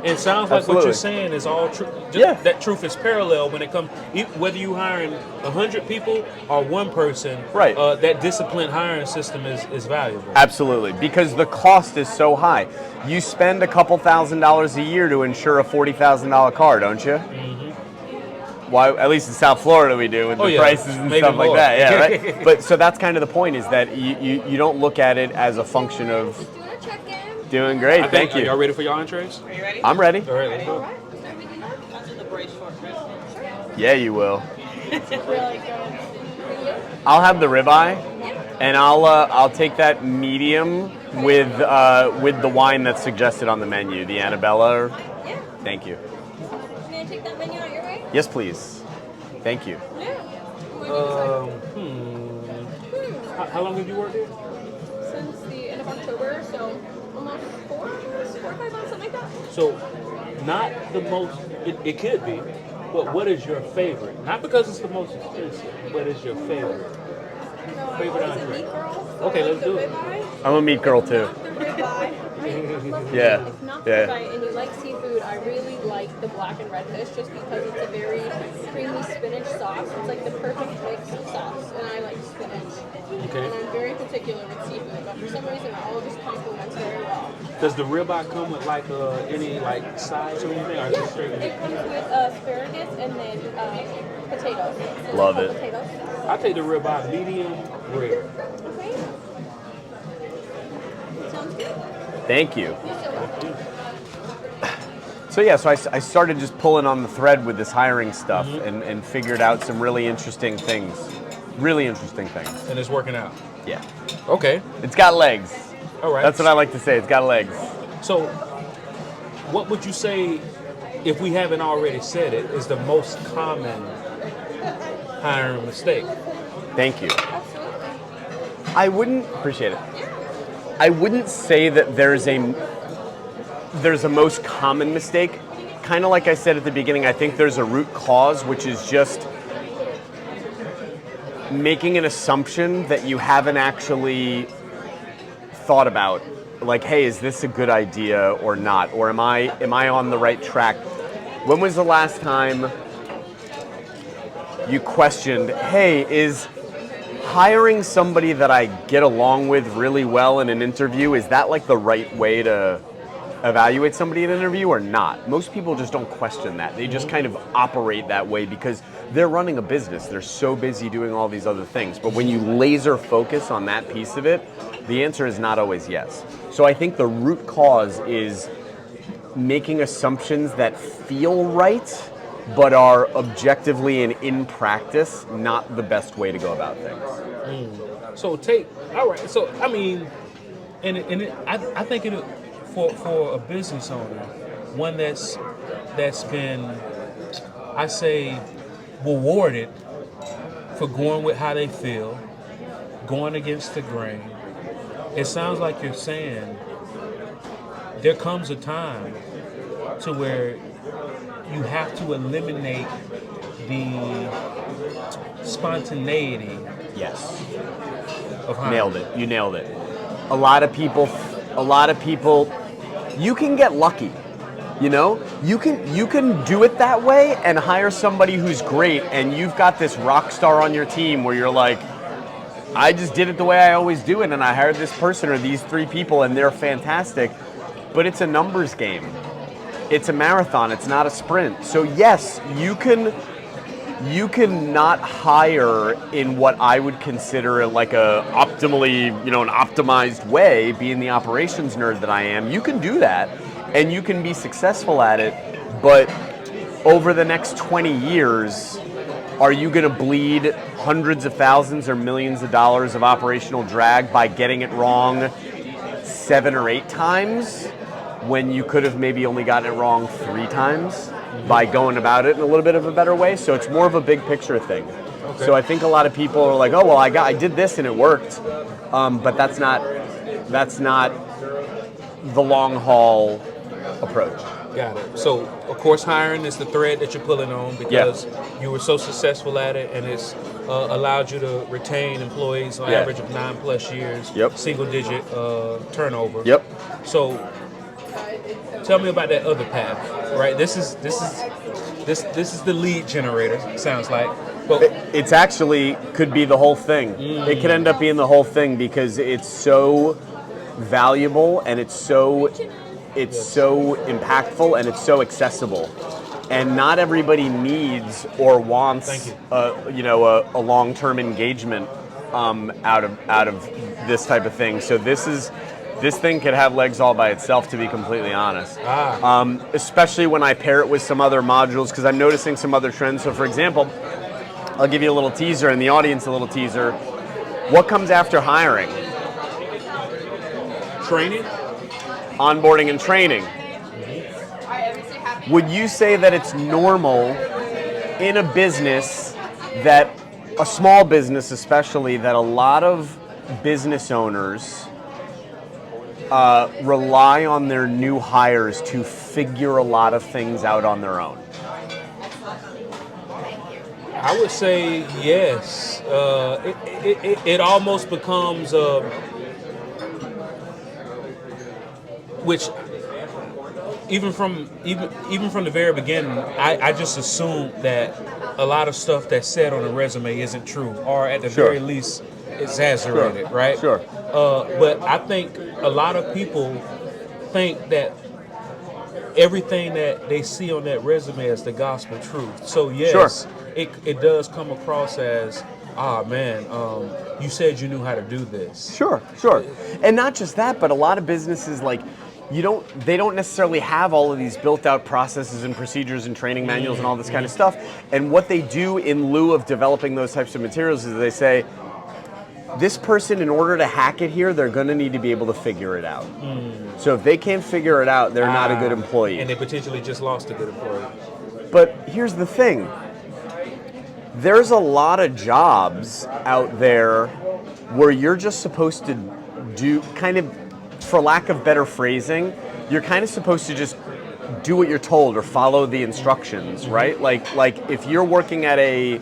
It sounds like what you're saying is all true. That truth is parallel when it comes, whether you hiring 100 people or one person. Right. That disciplined hiring system is valuable. Absolutely, because the cost is so high. You spend a couple $1,000s a year to insure a $40,000 car, don't you? Mm-hmm. Why? At least in South Florida we do with the prices and stuff like that. Yeah, right. But so that's kind of the point, is that you don't look at it as a function of. Doing great, thank you. Are y'all ready for your entrees? Are you ready? I'm ready. All right, let's go. I'll do the braised short rib. Yeah, you will. Really good. I'll have the ribeye, and I'll take that medium with the wine that's suggested on the menu, the Annabella. Yeah. Thank you. May I take that menu out your way? Yes, please. Thank you. Yeah. How long have you worked here? Since the end of October, so almost 4 or 5 months, something like that. So, not the most, it could be, but what is your favorite? Not because it's the most expensive, but is your favorite? No, I'm Favorite always a entree. meat girl. So Okay, I let's like do the it. ribeye. I'm a meat girl too. The ribeye. I love Yeah, If not the yeah. ribeye and you like seafood, I really like the black and red fish just because it's a very creamy spinach sauce. It's like the perfect mix of sauce, and I like spinach. Okay. And I'm very particular with seafood, but for some reason it all just complements very well. Does the ribeye come with like any like sides or anything? Or Yeah, just straight? it comes with asparagus and then potatoes. So Love whole it. Potatoes. I take the ribeye medium rare. Okay. Thank you. So yeah, so I started just pulling on the thread with this hiring stuff and figured out some really interesting things. Really interesting things. And it's working out. Yeah. Okay. It's got legs. All right. That's what I like to say. It's got legs. So, what would you say, if we haven't already said it, is the most common hiring mistake? Thank you. I wouldn't appreciate it. I wouldn't say that there's a most common mistake. Kind of like I said at the beginning, I think there's a root cause, which is just making an assumption that you haven't actually thought about. Like, hey, is this a good idea or not? Or am I on the right track? When was the last time you questioned, hey, is hiring somebody that I get along with really well in an interview, is that like the right way to evaluate somebody in an interview or not? Most people just don't question that. They just kind of operate that way because they're running a business. They're so busy doing all these other things. But when you laser focus on that piece of it, the answer is not always yes. So I think the root cause is making assumptions that feel right, but are objectively and in practice not the best way to go about things. So all right. So I mean, I think it for a business owner, one that's been, I say, rewarded for going with how they feel, going against the grain. It sounds like you're saying there comes a time to where you have to eliminate the spontaneity. Yes. Of hiring. Nailed it. You nailed it. A lot of people, you can get lucky. You know, you can do it that way and hire somebody who's great, and you've got this rock star on your team where you're like, I just did it the way I always do it, and I hired this person or these 3 people, and they're fantastic. But it's a numbers game. It's a marathon. It's not a sprint. So yes, you can not hire in what I would consider like an optimized way, being the operations nerd that I am. You can do that, and you can be successful at it, but over the next 20 years, are you going to bleed hundreds of thousands or millions of dollars of operational drag by getting it wrong 7 or 8 times when you could have maybe only gotten it wrong 3 times by going about it in a little bit of a better way? So it's more of a big picture thing. Okay. So I think a lot of people are like, oh, well, I did this and it worked, but that's not the long haul approach. Got it. So, of course, hiring is the thread that you're pulling on because you were so successful at it, and it's allowed you to retain employees on average of 9+ years, single-digit turnover. Yep. So, tell me about that other path. Right. This is the lead generator. Sounds like. But it's actually could be the whole thing. It could end up being the whole thing because it's so valuable and it's so impactful and it's so accessible, and not everybody needs or wants a long-term engagement out of this type of thing. So this thing could have legs all by itself, to be completely honest. Especially when I pair it with some other modules, because I'm noticing some other trends. So for example, I'll give you a little teaser and the audience a little teaser. What comes after hiring? Training? Onboarding and training. Would you say that it's normal in a business, that a small business especially, that a lot of business owners rely on their new hires to figure a lot of things out on their own? I would say yes. It almost becomes which even from the very beginning, I just assumed that a lot of stuff that's said on a resume isn't true, or at the very least exaggerated, right? Sure. But I think a lot of people think that everything that they see on that resume is the gospel truth. So yes, it does come across as Ah, man, you said you knew how to do this. Sure. And not just that, but a lot of businesses like they don't necessarily have all of these built out processes and procedures and training manuals and all this kind of stuff. And what they do in lieu of developing those types of materials is they say, this person, in order to hack it here, they're going to need to be able to figure it out. So if they can't figure it out, they're not a good employee. And they potentially just lost a good employee. But here's the thing. There's a lot of jobs out there where you're just supposed to do kind of, for lack of better phrasing, you're kind of supposed to just do what you're told or follow the instructions, right? Like if you're working at a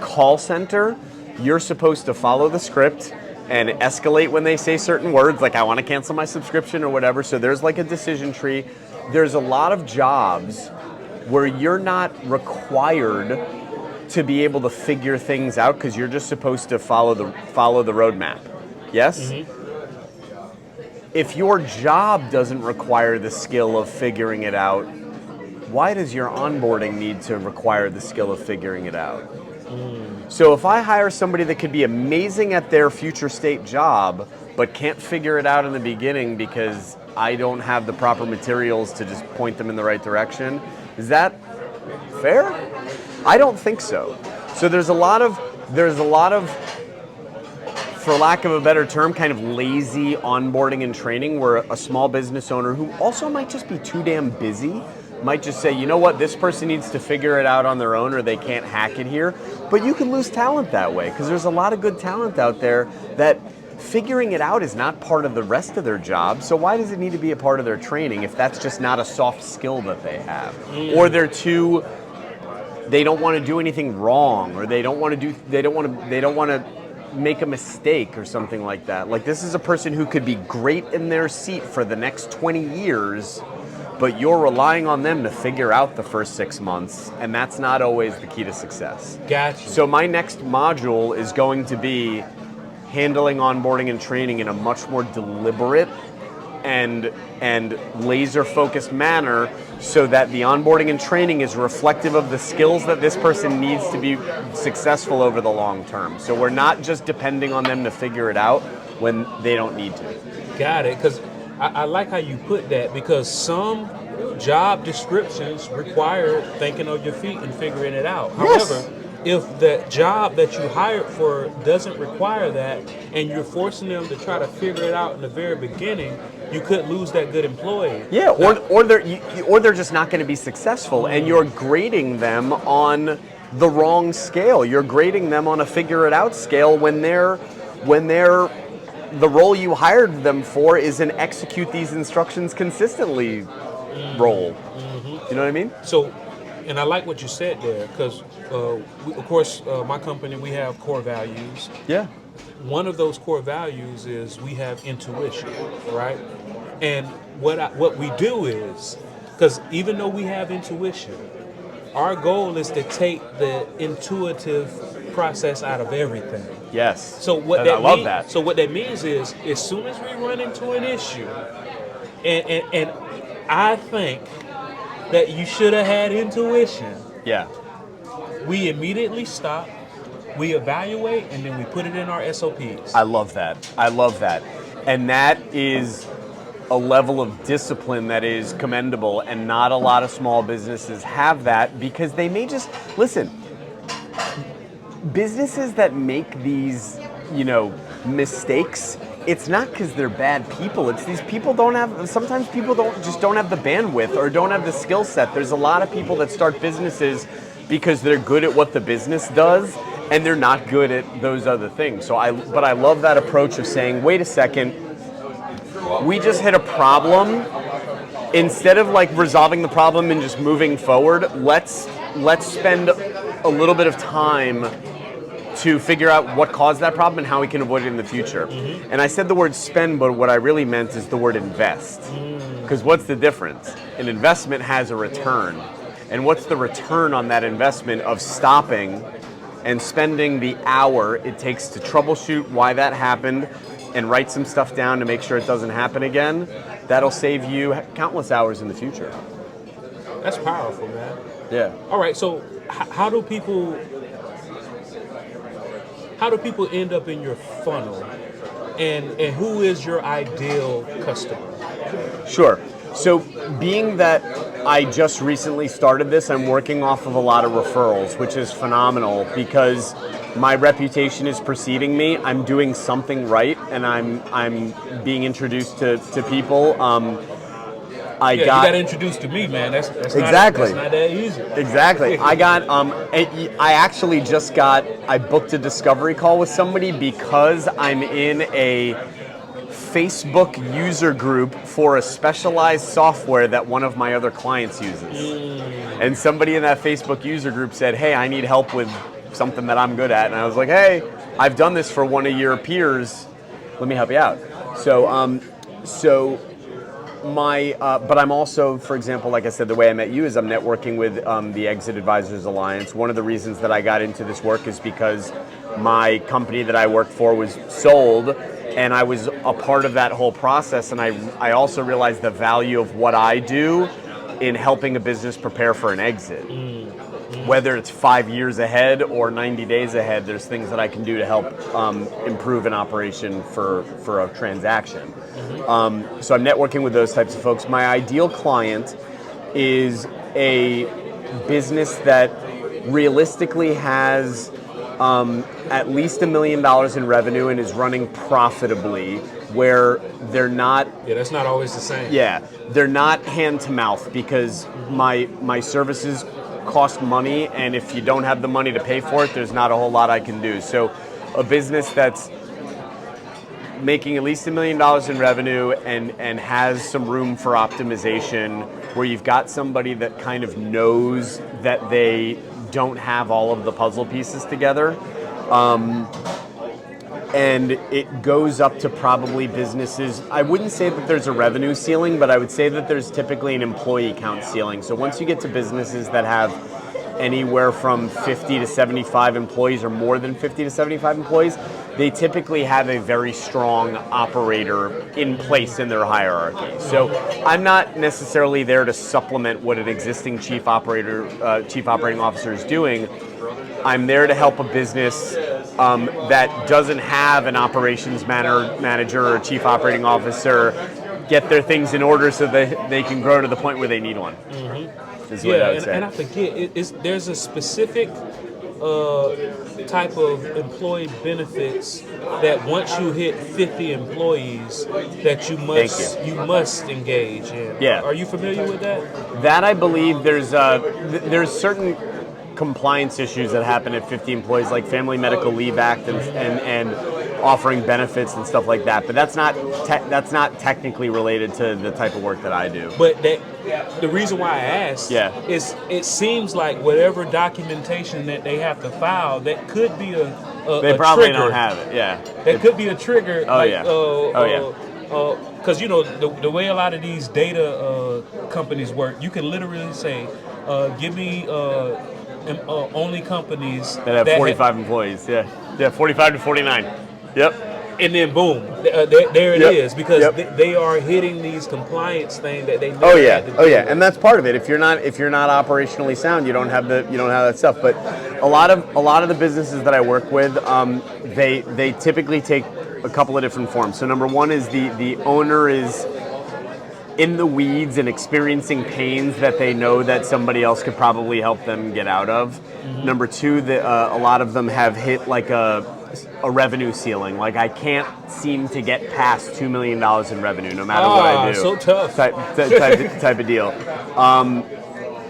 call center, you're supposed to follow the script and escalate when they say certain words, like I want to cancel my subscription or whatever. So there's like a decision tree. There's a lot of jobs where you're not required to be able to figure things out because you're just supposed to follow the roadmap. Yes? If your job doesn't require the skill of figuring it out, why does your onboarding need to require the skill of figuring it out? So if I hire somebody that could be amazing at their future state job, but can't figure it out in the beginning because I don't have the proper materials to just point them in the right direction, is that fair? I don't think so. So there's a lot of, for lack of a better term, kind of lazy onboarding and training where a small business owner who also might just be too damn busy might just say, you know what, this person needs to figure it out on their own or they can't hack it here. But you can lose talent that way because there's a lot of good talent out there that figuring it out is not part of the rest of their job. So why does it need to be a part of their training if that's just not a soft skill that they have? Or they don't want to do anything wrong, or they don't want to make a mistake or something like that. Like this is a person who could be great in their seat for the next 20 years, but you're relying on them to figure out the first 6 months, and that's not always the key to success. Gotcha. So my next module is going to be handling onboarding and training in a much more deliberate and laser-focused manner so that the onboarding and training is reflective of the skills that this person needs to be successful over the long term. So we're not just depending on them to figure it out when they don't need to. Got it, because I like how you put that, because some job descriptions require thinking on your feet and figuring it out. Yes. However, if the job that you hired for doesn't require that and you're forcing them to try to figure it out in the very beginning, you could lose that good employee. Yeah, or they're just not going to be successful, and you're grading them on the wrong scale. You're grading them on a figure it out scale when they're the role you hired them for is an execute these instructions consistently role. You know what I mean? So, and I like what you said there, because of course, my company, we have core values. Yeah. One of those core values is we have intuition, right? And what we do is, because even though we have intuition, our goal is to take the intuitive process out of everything. Yes. So what I love that. So what that means is, as soon as we run into an issue, and I think that you should have had intuition. Yeah. We immediately stop, we evaluate, and then we put it in our SOPs. I love that. And that is a level of discipline that is commendable, and not a lot of small businesses have that because they may just, listen, businesses that make these, mistakes, it's not because they're bad people. It's these people sometimes people don't have the bandwidth or don't have the skill set. There's a lot of people that start businesses because they're good at what the business does and they're not good at those other things. But I love that approach of saying, wait a second, we just hit a problem. Instead of like resolving the problem and just moving forward, let's spend a little bit of time to figure out what caused that problem and how we can avoid it in the future. And I said the word spend, but what I really meant is the word invest. Because what's the difference? An investment has a return. And what's the return on that investment of stopping and spending the hour it takes to troubleshoot why that happened and write some stuff down to make sure it doesn't happen again? That'll save you countless hours in the future. That's powerful, man. Yeah. All right, so how do people how do people end up in your funnel? And who is your ideal customer? Sure. So being that I just recently started this, I'm working off of a lot of referrals, which is phenomenal because my reputation is preceding me. I'm doing something right, and I'm being introduced to people. You got introduced to me, man. That's exactly. Not that easy. Exactly. I booked a discovery call with somebody because I'm in a Facebook user group for a specialized software that one of my other clients uses. And somebody in that Facebook user group said, hey, I need help with something that I'm good at. And I was like, hey, I've done this for one of your peers. Let me help you out. But I'm also, for example, like I said, the way I met you is I'm networking with the Exit Advisors Alliance. One of the reasons that I got into this work is because my company that I worked for was sold, and I was a part of that whole process, and I also realized the value of what I do in helping a business prepare for an exit. Whether it's 5 years ahead or 90 days ahead, there's things that I can do to help improve an operation for a transaction. So I'm networking with those types of folks. My ideal client is a business that realistically has at least $1 million in revenue and is running profitably, where they're not... Yeah, that's not always the same. Yeah, they're not hand to mouth because my services cost money, and if you don't have the money to pay for it, there's not a whole lot I can do. So a business that's making at least $1 million in revenue and has some room for optimization, where you've got somebody that kind of knows that they don't have all of the puzzle pieces together. And it goes up to probably businesses. I wouldn't say that there's a revenue ceiling, but I would say that there's typically an employee count ceiling. So once you get to businesses that have anywhere from 50 to 75 employees or more than 50 to 75 employees, they typically have a very strong operator in place in their hierarchy. So I'm not necessarily there to supplement what an existing chief operating officer is doing. I'm there to help a business that doesn't have an operations manager or chief operating officer get their things in order so that they can grow to the point where they need one. Is what I would say. And I forget, there's a specific type of employee benefits that once you hit 50 employees that you must engage in. Yeah. Are you familiar with that? That I believe there's certain compliance issues that happen at 50 employees, like Family Medical Leave Act and offering benefits and stuff like that. But that's not technically related to the type of work that I do. But the reason why I asked is it seems like whatever documentation that they have to file, that could be they probably trigger. don't have it. Yeah. That could be a trigger. Oh, because the way a lot of these data companies work, you can literally say, give me only companies that have 45 employees. Yeah, 45 to 49. Yep. And then boom, there it is, because they are hitting these compliance things that they never had to do. And that's part of it. If you're not operationally sound, you don't have that stuff. But a lot of the businesses that I work with, they typically take a couple of different forms. So number one is the owner is in the weeds and experiencing pains that they know that somebody else could probably help them get out of. Mm-hmm. Number two, a lot of them have hit like a revenue ceiling. Like, I can't seem to get past $2 million in revenue no matter what I do. So tough. Type of deal.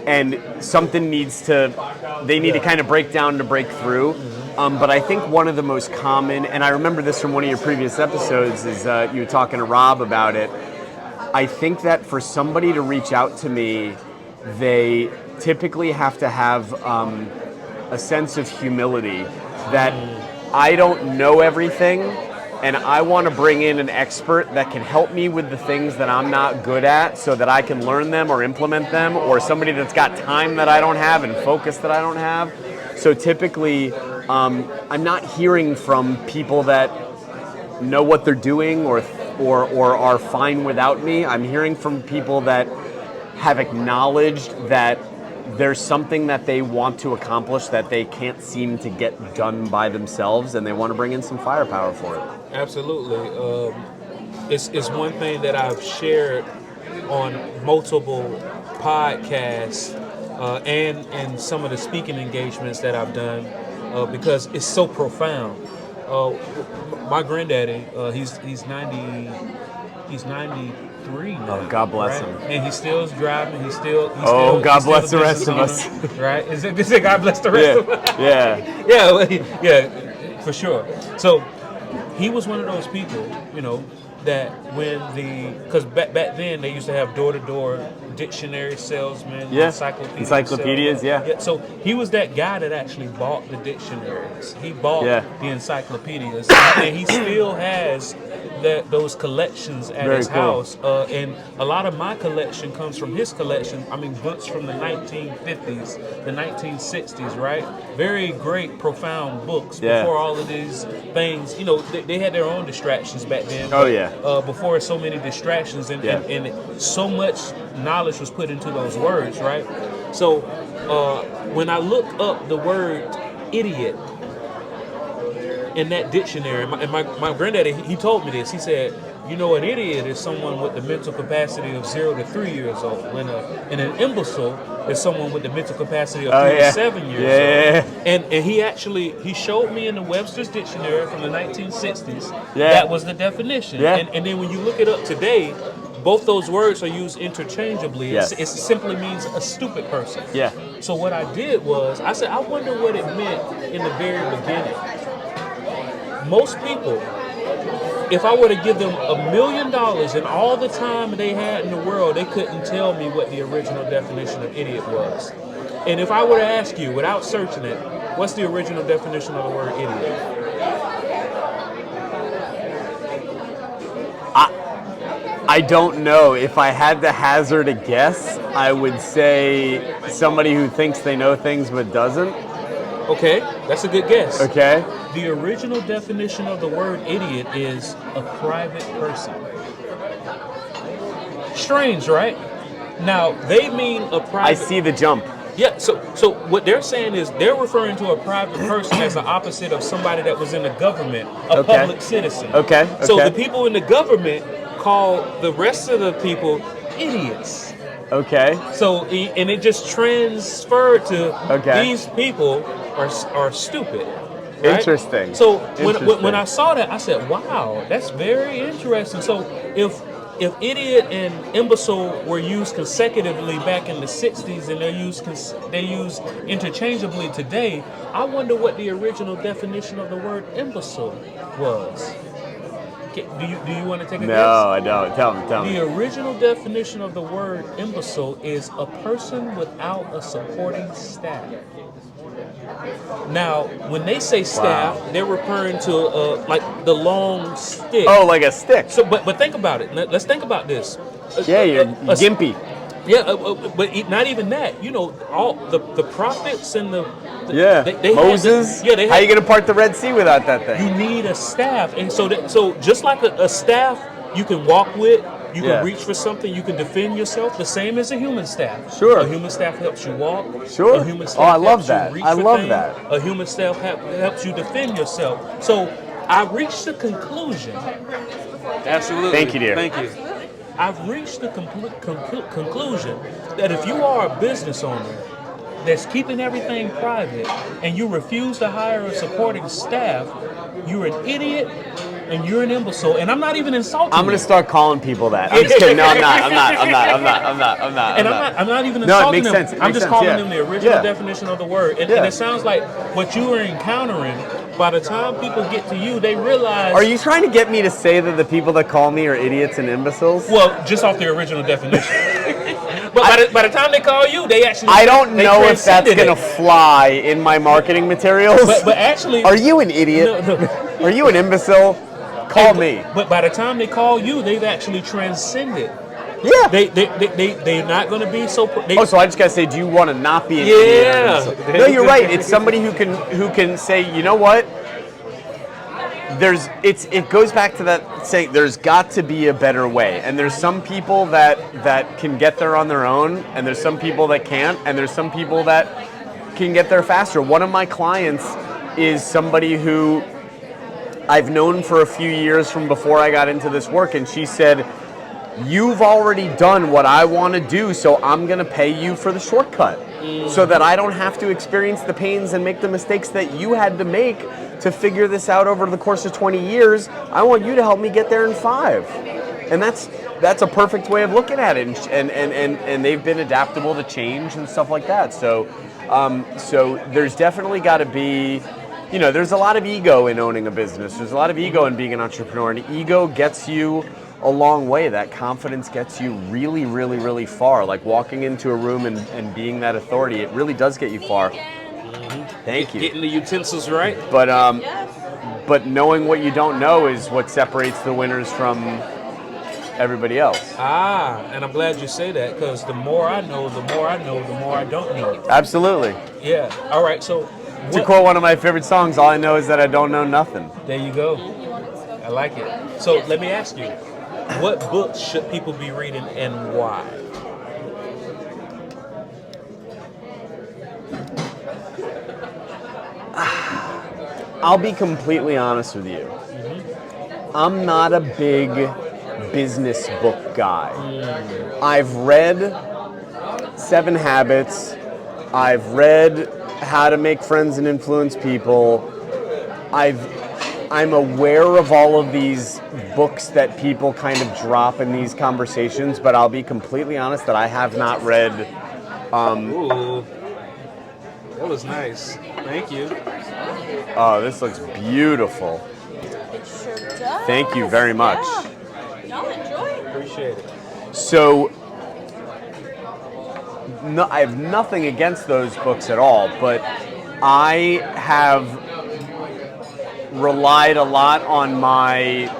And something they need to kind of break down to break through. But I think one of the most common, and I remember this from one of your previous episodes, is you were talking to Rob about it. I think that for somebody to reach out to me, they typically have to have a sense of humility that I don't know everything, and I want to bring in an expert that can help me with the things that I'm not good at so that I can learn them or implement them, or somebody that's got time that I don't have and focus that I don't have. So typically, I'm not hearing from people that know what they're doing or are fine without me. I'm hearing from people that have acknowledged that there's something that they want to accomplish that they can't seem to get done by themselves, and they want to bring in some firepower for it. Absolutely. It's one thing that I've shared on multiple podcasts and in some of the speaking engagements that I've done because it's so profound. My granddaddy, he's 93 now. Oh, God bless right? him. And he still is driving. God bless the rest of us. Right? Is it God bless the rest of us? Yeah, for sure. So he was one of those people, that because back then they used to have door-to-door dictionary salesmen, encyclopedias, yeah. So he was that guy that actually bought the dictionaries. He bought the encyclopedias, and he still has those collections at his house. And a lot of my collection comes from his collection. I mean, books from the 1950s, the 1960s, right? Very great, profound books before all of these things. They had their own distractions back then. Oh, yeah. Before so many distractions and so much knowledge was put into those words, right? So when I look up the word idiot in that dictionary, and my granddaddy, he told me this. He said, an idiot is someone with the mental capacity of 0 to 3 years old, and an imbecile is someone with the mental capacity of 3 to 7 years old. And he showed me in the Webster's Dictionary from the 1960s, that was the definition. And then when you look it up today, both those words are used interchangeably. Yes. It simply means a stupid person. Yeah. So what I did was, I said, I wonder what it meant in the very beginning. Most people, if I were to give them $1 million and all the time they had in the world, they couldn't tell me what the original definition of idiot was. And if I were to ask you, without searching it, what's the original definition of the word idiot? I don't know. If I had to hazard a guess, I would say somebody who thinks they know things but doesn't. Okay, that's a good guess. Okay. The original definition of the word idiot is a private person. Strange, right? Now, they mean a private... I see the jump. Yeah, so what they're saying is they're referring to a private person as the opposite of somebody that was in the government, a public citizen. Okay. So the people in the government call the rest of the people idiots. Okay. So, and it just transferred to these people are stupid. Right? Interesting. So when I saw that, I said, "Wow, that's very interesting." So if idiot and imbecile were used consecutively back in the 60s and they're used interchangeably today, I wonder what the original definition of the word imbecile was. Do you want to take a guess? No, I don't. Tell me. The original definition of the word imbecile is a person without a supporting staff. Now, when they say staff, they're referring to like the long stick. Oh, like a stick. So, but think about it. Let's think about this. You're gimpy. Yeah, but not even that. All the prophets and the Moses. How are you gonna part the Red Sea without that thing? You need a staff, and so just like a staff, you can walk with. You can reach for something. You can defend yourself. The same as a human staff. Sure. A human staff helps you walk. Sure. A human staff I love helps that. you reach I for love things. that. A human staff helps you defend yourself. So I reached the conclusion. Absolutely. Thank you, dear. Thank you. I've reached the conclusion that if you are a business owner that's keeping everything private and you refuse to hire a supporting staff, you're an idiot and you're an imbecile. And I'm not even insulting I'm going to start calling people that. I'm just kidding. No, I'm not. And I'm not even insulting them. Sense. I'm just calling them the original definition of the word. And it sounds like what you are encountering, by the time people get to you, they realize... Are you trying to get me to say that the people that call me are idiots and imbeciles? Well, just off the original definition. But by the time they call you, they actually... I don't know if that's going to fly in my marketing materials. But actually... Are you an idiot? No. Are you an imbecile? Call me. But by the time they call you, they've actually transcended. Yeah. They're not going to be so... so I just got to say, do you want to not be an idiot? No, you're right. It's somebody who can say, you know what? it goes back to that saying, there's got to be a better way. And there's some people that can get there on their own, and there's some people that can't, and there's some people that can get there faster. One of my clients is somebody who I've known for a few years from before I got into this work, and she said, you've already done what I want to do, so I'm going to pay you for the shortcut so that I don't have to experience the pains and make the mistakes that you had to make to figure this out over the course of 20 years. I want you to help me get there in 5. And that's a perfect way of looking at it, and they've been adaptable to change and stuff like that. So there's definitely got to be, there's a lot of ego in owning a business. There's a lot of ego in being an entrepreneur, and ego gets you a long way. That confidence gets you really, really, really far. Like walking into a room and being that authority, it really does get you far. Thank you. Getting the utensils right. But knowing what you don't know is what separates the winners from everybody else. And I'm glad you say that, because the more I know, the more I don't know. Absolutely. Yeah. All right. So to quote one of my favorite songs, all I know is that I don't know nothing. There you go. I like it. So let me ask you, what books should people be reading and why? I'll be completely honest with you. I'm not a big business book guy. I've read 7 Habits. I've read How to Make Friends and Influence People. I'm aware of all of these books that people kind of drop in these conversations, but I'll be completely honest that I have not read. Ooh, that was nice. Thank you. Oh, this looks beautiful. It sure does. Thank you very much. Yeah. Y'all enjoy. Appreciate it. So, I have nothing against those books at all, but I have relied a lot on my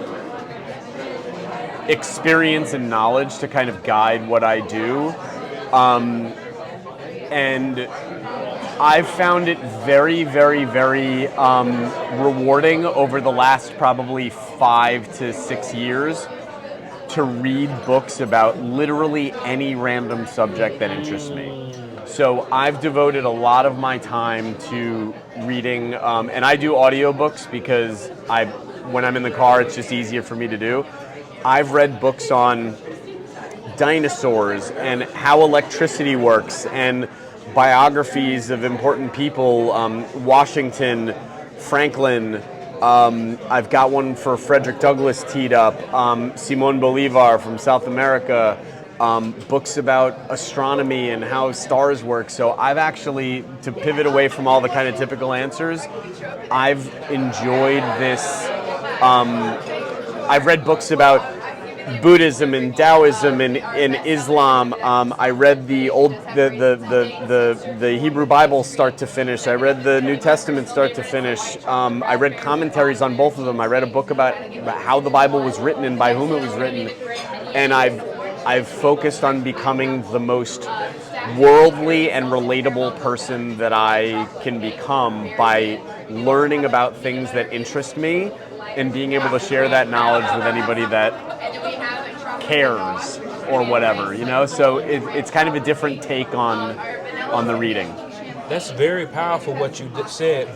experience and knowledge to kind of guide what I do. And I've found it very, very, very rewarding over the last probably 5 to 6 years to read books about literally any random subject that interests me. So I've devoted a lot of my time to reading, and I do audiobooks because when I'm in the car, it's just easier for me to do. I've read books on dinosaurs and how electricity works, and biographies of important people, Washington, Franklin. I've got one for Frederick Douglass teed up, Simón Bolívar from South America, books about astronomy and how stars work. So I've actually, to pivot away from all the kind of typical answers, I've enjoyed this. I've read books about Buddhism and Taoism and Islam. I read the Hebrew Bible start to finish. I read the New Testament start to finish. I read commentaries on both of them. I read a book about how the Bible was written and by whom it was written. And I've focused on becoming the most worldly and relatable person that I can become by learning about things that interest me and being able to share that knowledge with anybody that cares or whatever, So it's kind of a different take on the reading. That's very powerful what you said.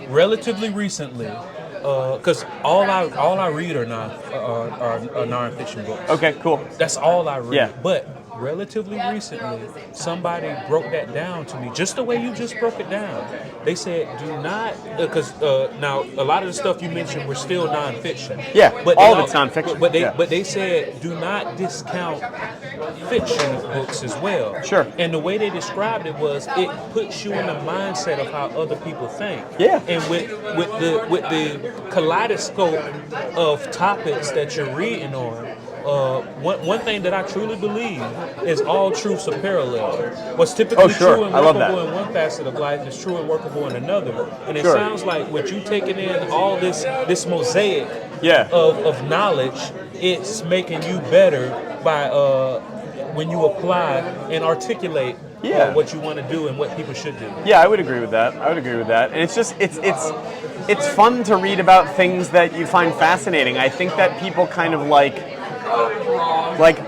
Relatively recently, because all I read are nonfiction books. Okay, cool. That's all I read. Yeah. But relatively recently, somebody broke that down to me, just the way you just broke it down. They said, do not, because now a lot of the stuff you mentioned were still nonfiction. Yeah, but all of it's nonfiction. But they said, do not discount fiction books as well. Sure. And the way they described it was, it puts you in the mindset of how other people think. Yeah. And with the kaleidoscope of topics that you're reading on, one thing that I truly believe is all truths are parallel. What's typically true and workable in one facet of life is true and workable in another. And it sounds like with you taking in all this mosaic of knowledge, it's making you better by when you apply and articulate what you want to do and what people should do. Yeah, I would agree with that. And it's just it's it's fun to read about things that you find fascinating. I think that people kind of like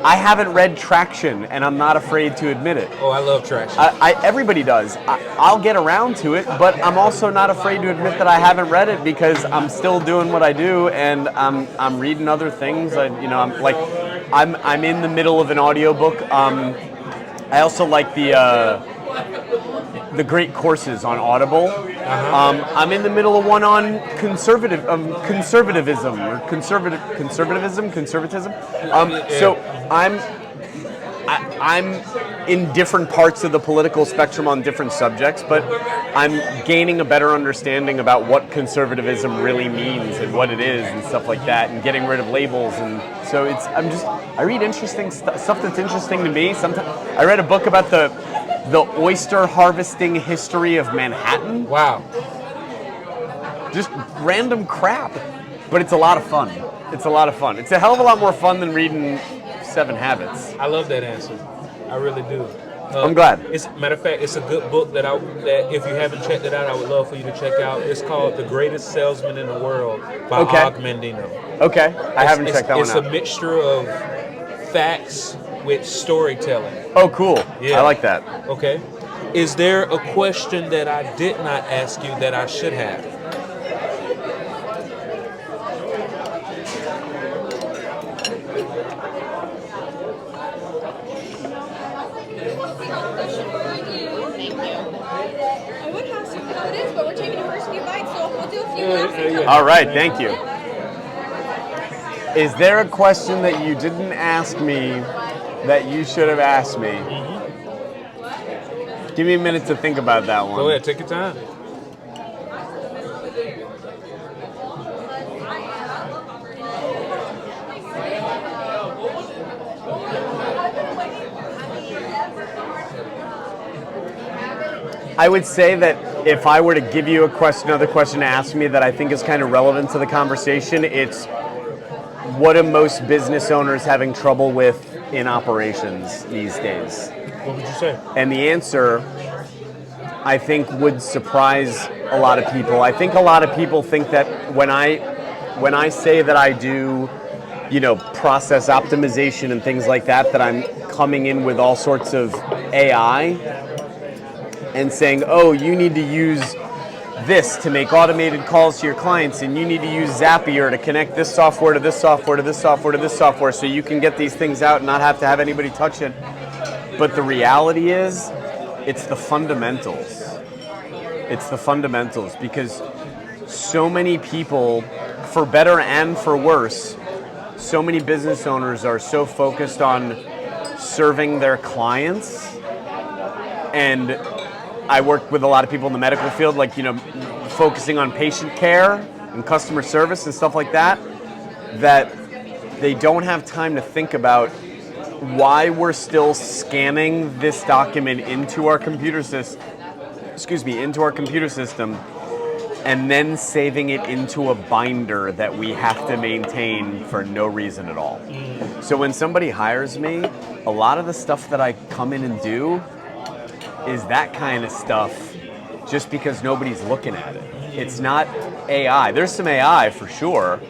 I haven't read Traction, and I'm not afraid to admit it. Oh, I love Traction. Everybody does. I'll get around to it, but I'm also not afraid to admit that I haven't read it because I'm still doing what I do, and I'm reading other things. I'm in the middle of an audiobook. I also like the great courses on Audible. I'm in the middle of one on conservatism. So I'm in different parts of the political spectrum on different subjects, but I'm gaining a better understanding about what conservatism really means and what it is and stuff like that, and getting rid of labels. And so I read interesting stuff that's interesting to me. Sometimes I read a book about the oyster harvesting history of Manhattan. Wow. Just random crap, but it's a lot of fun. It's a lot of fun. It's a hell of a lot more fun than reading 7 Habits. I love that answer. I really do. I'm glad. Matter of fact, it's a good book that if you haven't checked it out, I would love for you to check out. It's called The Greatest Salesman in the World by Og Mandino. Okay, I haven't checked that one out. It's a mixture of facts with storytelling. Oh, cool. Yeah. I like that. Okay. Is there a question that I did not ask you that I should have? I would have some how it is, but we're taking the first few bites, so we'll do a few laps. All right, thank you. Is there a question that you didn't ask me that you should have asked me? Give me a minute to think about that one. Go ahead, take your time. I would say that if I were to give you another question to ask me that I think is kind of relevant to the conversation, it's what are most business owners having trouble with in operations these days? What would you say? And the answer, I think, would surprise a lot of people. I think a lot of people think that when I say that I do, process optimization and things like that, that I'm coming in with all sorts of AI and saying, oh, you need to use this to make automated calls to your clients, and you need to use Zapier to connect this software to this software to this software to this software so you can get these things out and not have to have anybody touch it. But the reality is, it's the fundamentals. It's the fundamentals, because so many people, for better and for worse, so many business owners are so focused on serving their clients. And I work with a lot of people in the medical field, focusing on patient care and customer service and stuff like that, that they don't have time to think about why we're still scanning this document into our computer system, and then saving it into a binder that we have to maintain for no reason at all. So when somebody hires me, a lot of the stuff that I come in and do is that kind of stuff just because nobody's looking at it. It's not AI. There's some AI for sure,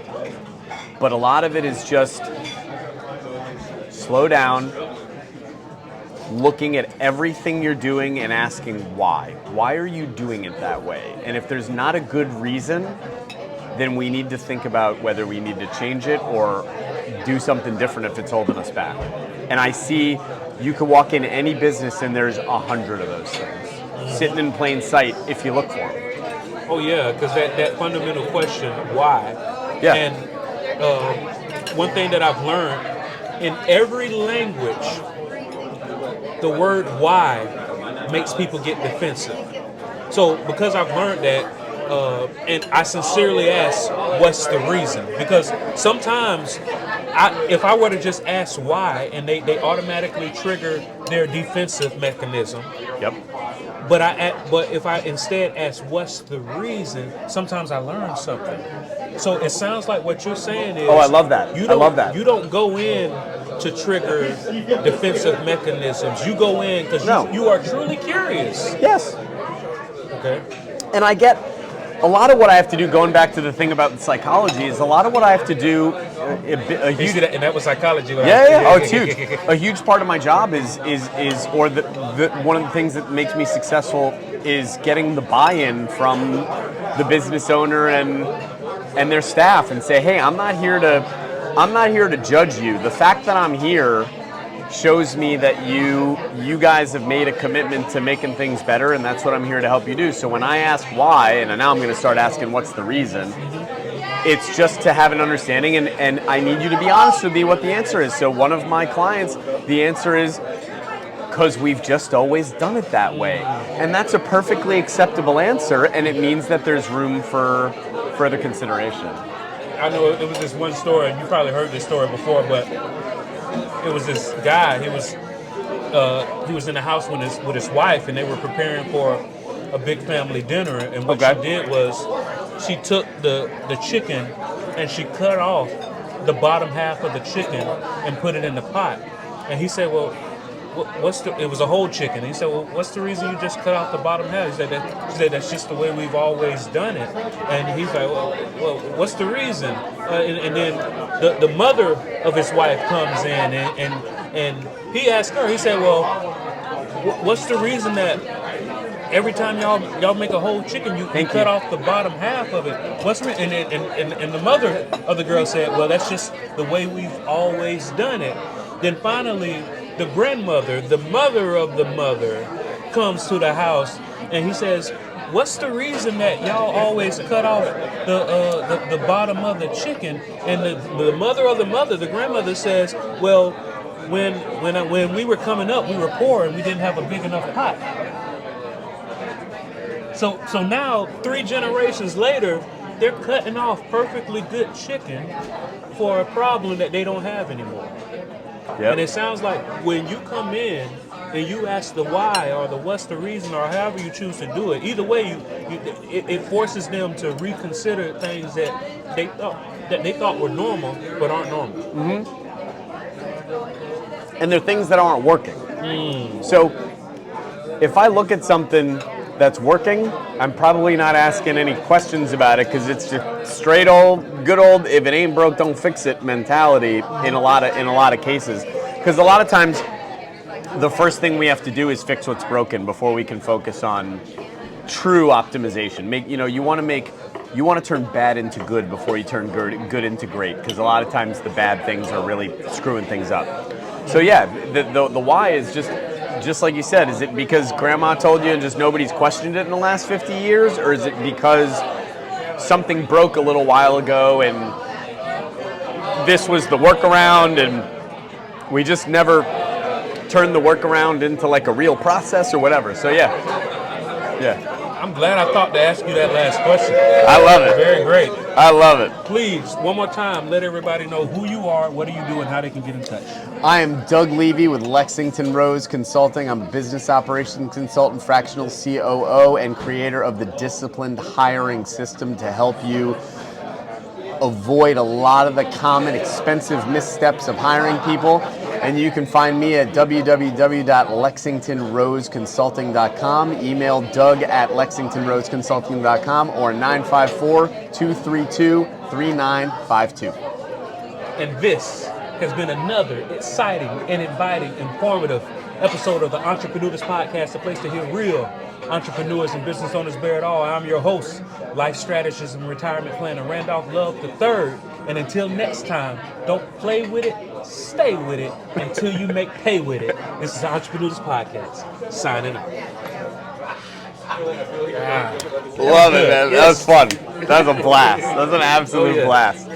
but a lot of it is just slow down, looking at everything you're doing and asking why. Why are you doing it that way? And if there's not a good reason, then we need to think about whether we need to change it or do something different if it's holding us back. And I see you could walk into any business and there's 100 of those things sitting in plain sight if you look for them. Oh yeah, because that fundamental question, why? Yeah. And one thing that I've learned, in every language, the word why makes people get defensive. So because I've learned that, and I sincerely ask, what's the reason? Because sometimes, if I were to just ask why, and they automatically trigger their defensive mechanism. Yep. But if I instead ask what's the reason, sometimes I learn something. So it sounds like what you're saying is. Oh, I love that. I love that. You don't go in to trigger defensive mechanisms. You go in because you are truly curious. Yes. Okay. And I get, a lot of what I have to do, going back to the thing about psychology, is a lot of what I have to do. And that was psychology. Yeah. Oh, it's huge. A huge part of my job is one of the things that makes me successful is getting the buy-in from the business owner and their staff, and say, hey, I'm not here to judge you. The fact that I'm here shows me that you guys have made a commitment to making things better, and that's what I'm here to help you do. So when I ask why, and now I'm going to start asking what's the reason, it's just to have an understanding, and I need you to be honest with me what the answer is. So one of my clients, the answer is, because we've just always done it that way. And that's a perfectly acceptable answer, and it means that there's room for further consideration. I know it was this one story, and you probably heard this story before, but it was this guy. He was in the house with his wife, and they were preparing for a big family dinner. And what she did was she took the chicken and she cut off the bottom half of the chicken and put it in the pot. And he said, "Well, it was a whole chicken." He said, "Well, what's the reason you just cut off the bottom half?" She said, "That's just the way we've always done it." And he's like, well, what's the reason? And then the mother of his wife comes in and he asked her, he said, "Well, what's the reason that every time y'all make a whole chicken, you cut off the bottom half of it? What's the and the mother of the girl said, "Well, that's just the way we've always done it." Then finally, the grandmother, the mother of the mother, comes to the house, and he says, "What's the reason that y'all always cut off the bottom of the chicken?" And the mother of the mother, the grandmother, says, "Well, when we were coming up, we were poor and we didn't have a big enough pot." So now, 3 generations later, they're cutting off perfectly good chicken for a problem that they don't have anymore. Yep. And it sounds like when you come in and you ask the why or the what's the reason or however you choose to do it, either way, it forces them to reconsider things that they thought were normal but aren't normal. Mm-hmm. And they're things that aren't working. So if I look at something that's working, I'm probably not asking any questions about it, because it's just straight good old if it ain't broke, don't fix it mentality in a lot of cases. Because a lot of times the first thing we have to do is fix what's broken before we can focus on true optimization. You want to turn bad into good before you turn good into great, because a lot of times the bad things are really screwing things up. So yeah, the why is just like you said, is it because grandma told you and just nobody's questioned it in the last 50 years? Or is it because something broke a little while ago and this was the workaround and we just never turned the workaround into like a real process or whatever? So yeah. I'm glad I thought to ask you that last question. I love it. Very great. I love it. Please, one more time, let everybody know who you are, what do you do, and how they can get in touch. I am Doug Levy with Lexington Rose Consulting. I'm a business operations consultant, fractional COO, and creator of the disciplined hiring system to help you avoid a lot of the common expensive missteps of hiring people. And you can find me at www.lexingtonroseconsulting.com. Email doug@lexingtonroseconsulting.com or 954-232-3952. And this has been another exciting and inviting, informative episode of the Entreprenudist Podcast, a place to hear real entrepreneurs and business owners bear it all. I'm your host, life strategist and retirement planner, Randolph Love III. And until next time, don't play with it, stay with it until you make pay with it. This is the Entreprenudist Podcast, signing out. Love it, man. That was fun. That was a blast. That was an absolute blast.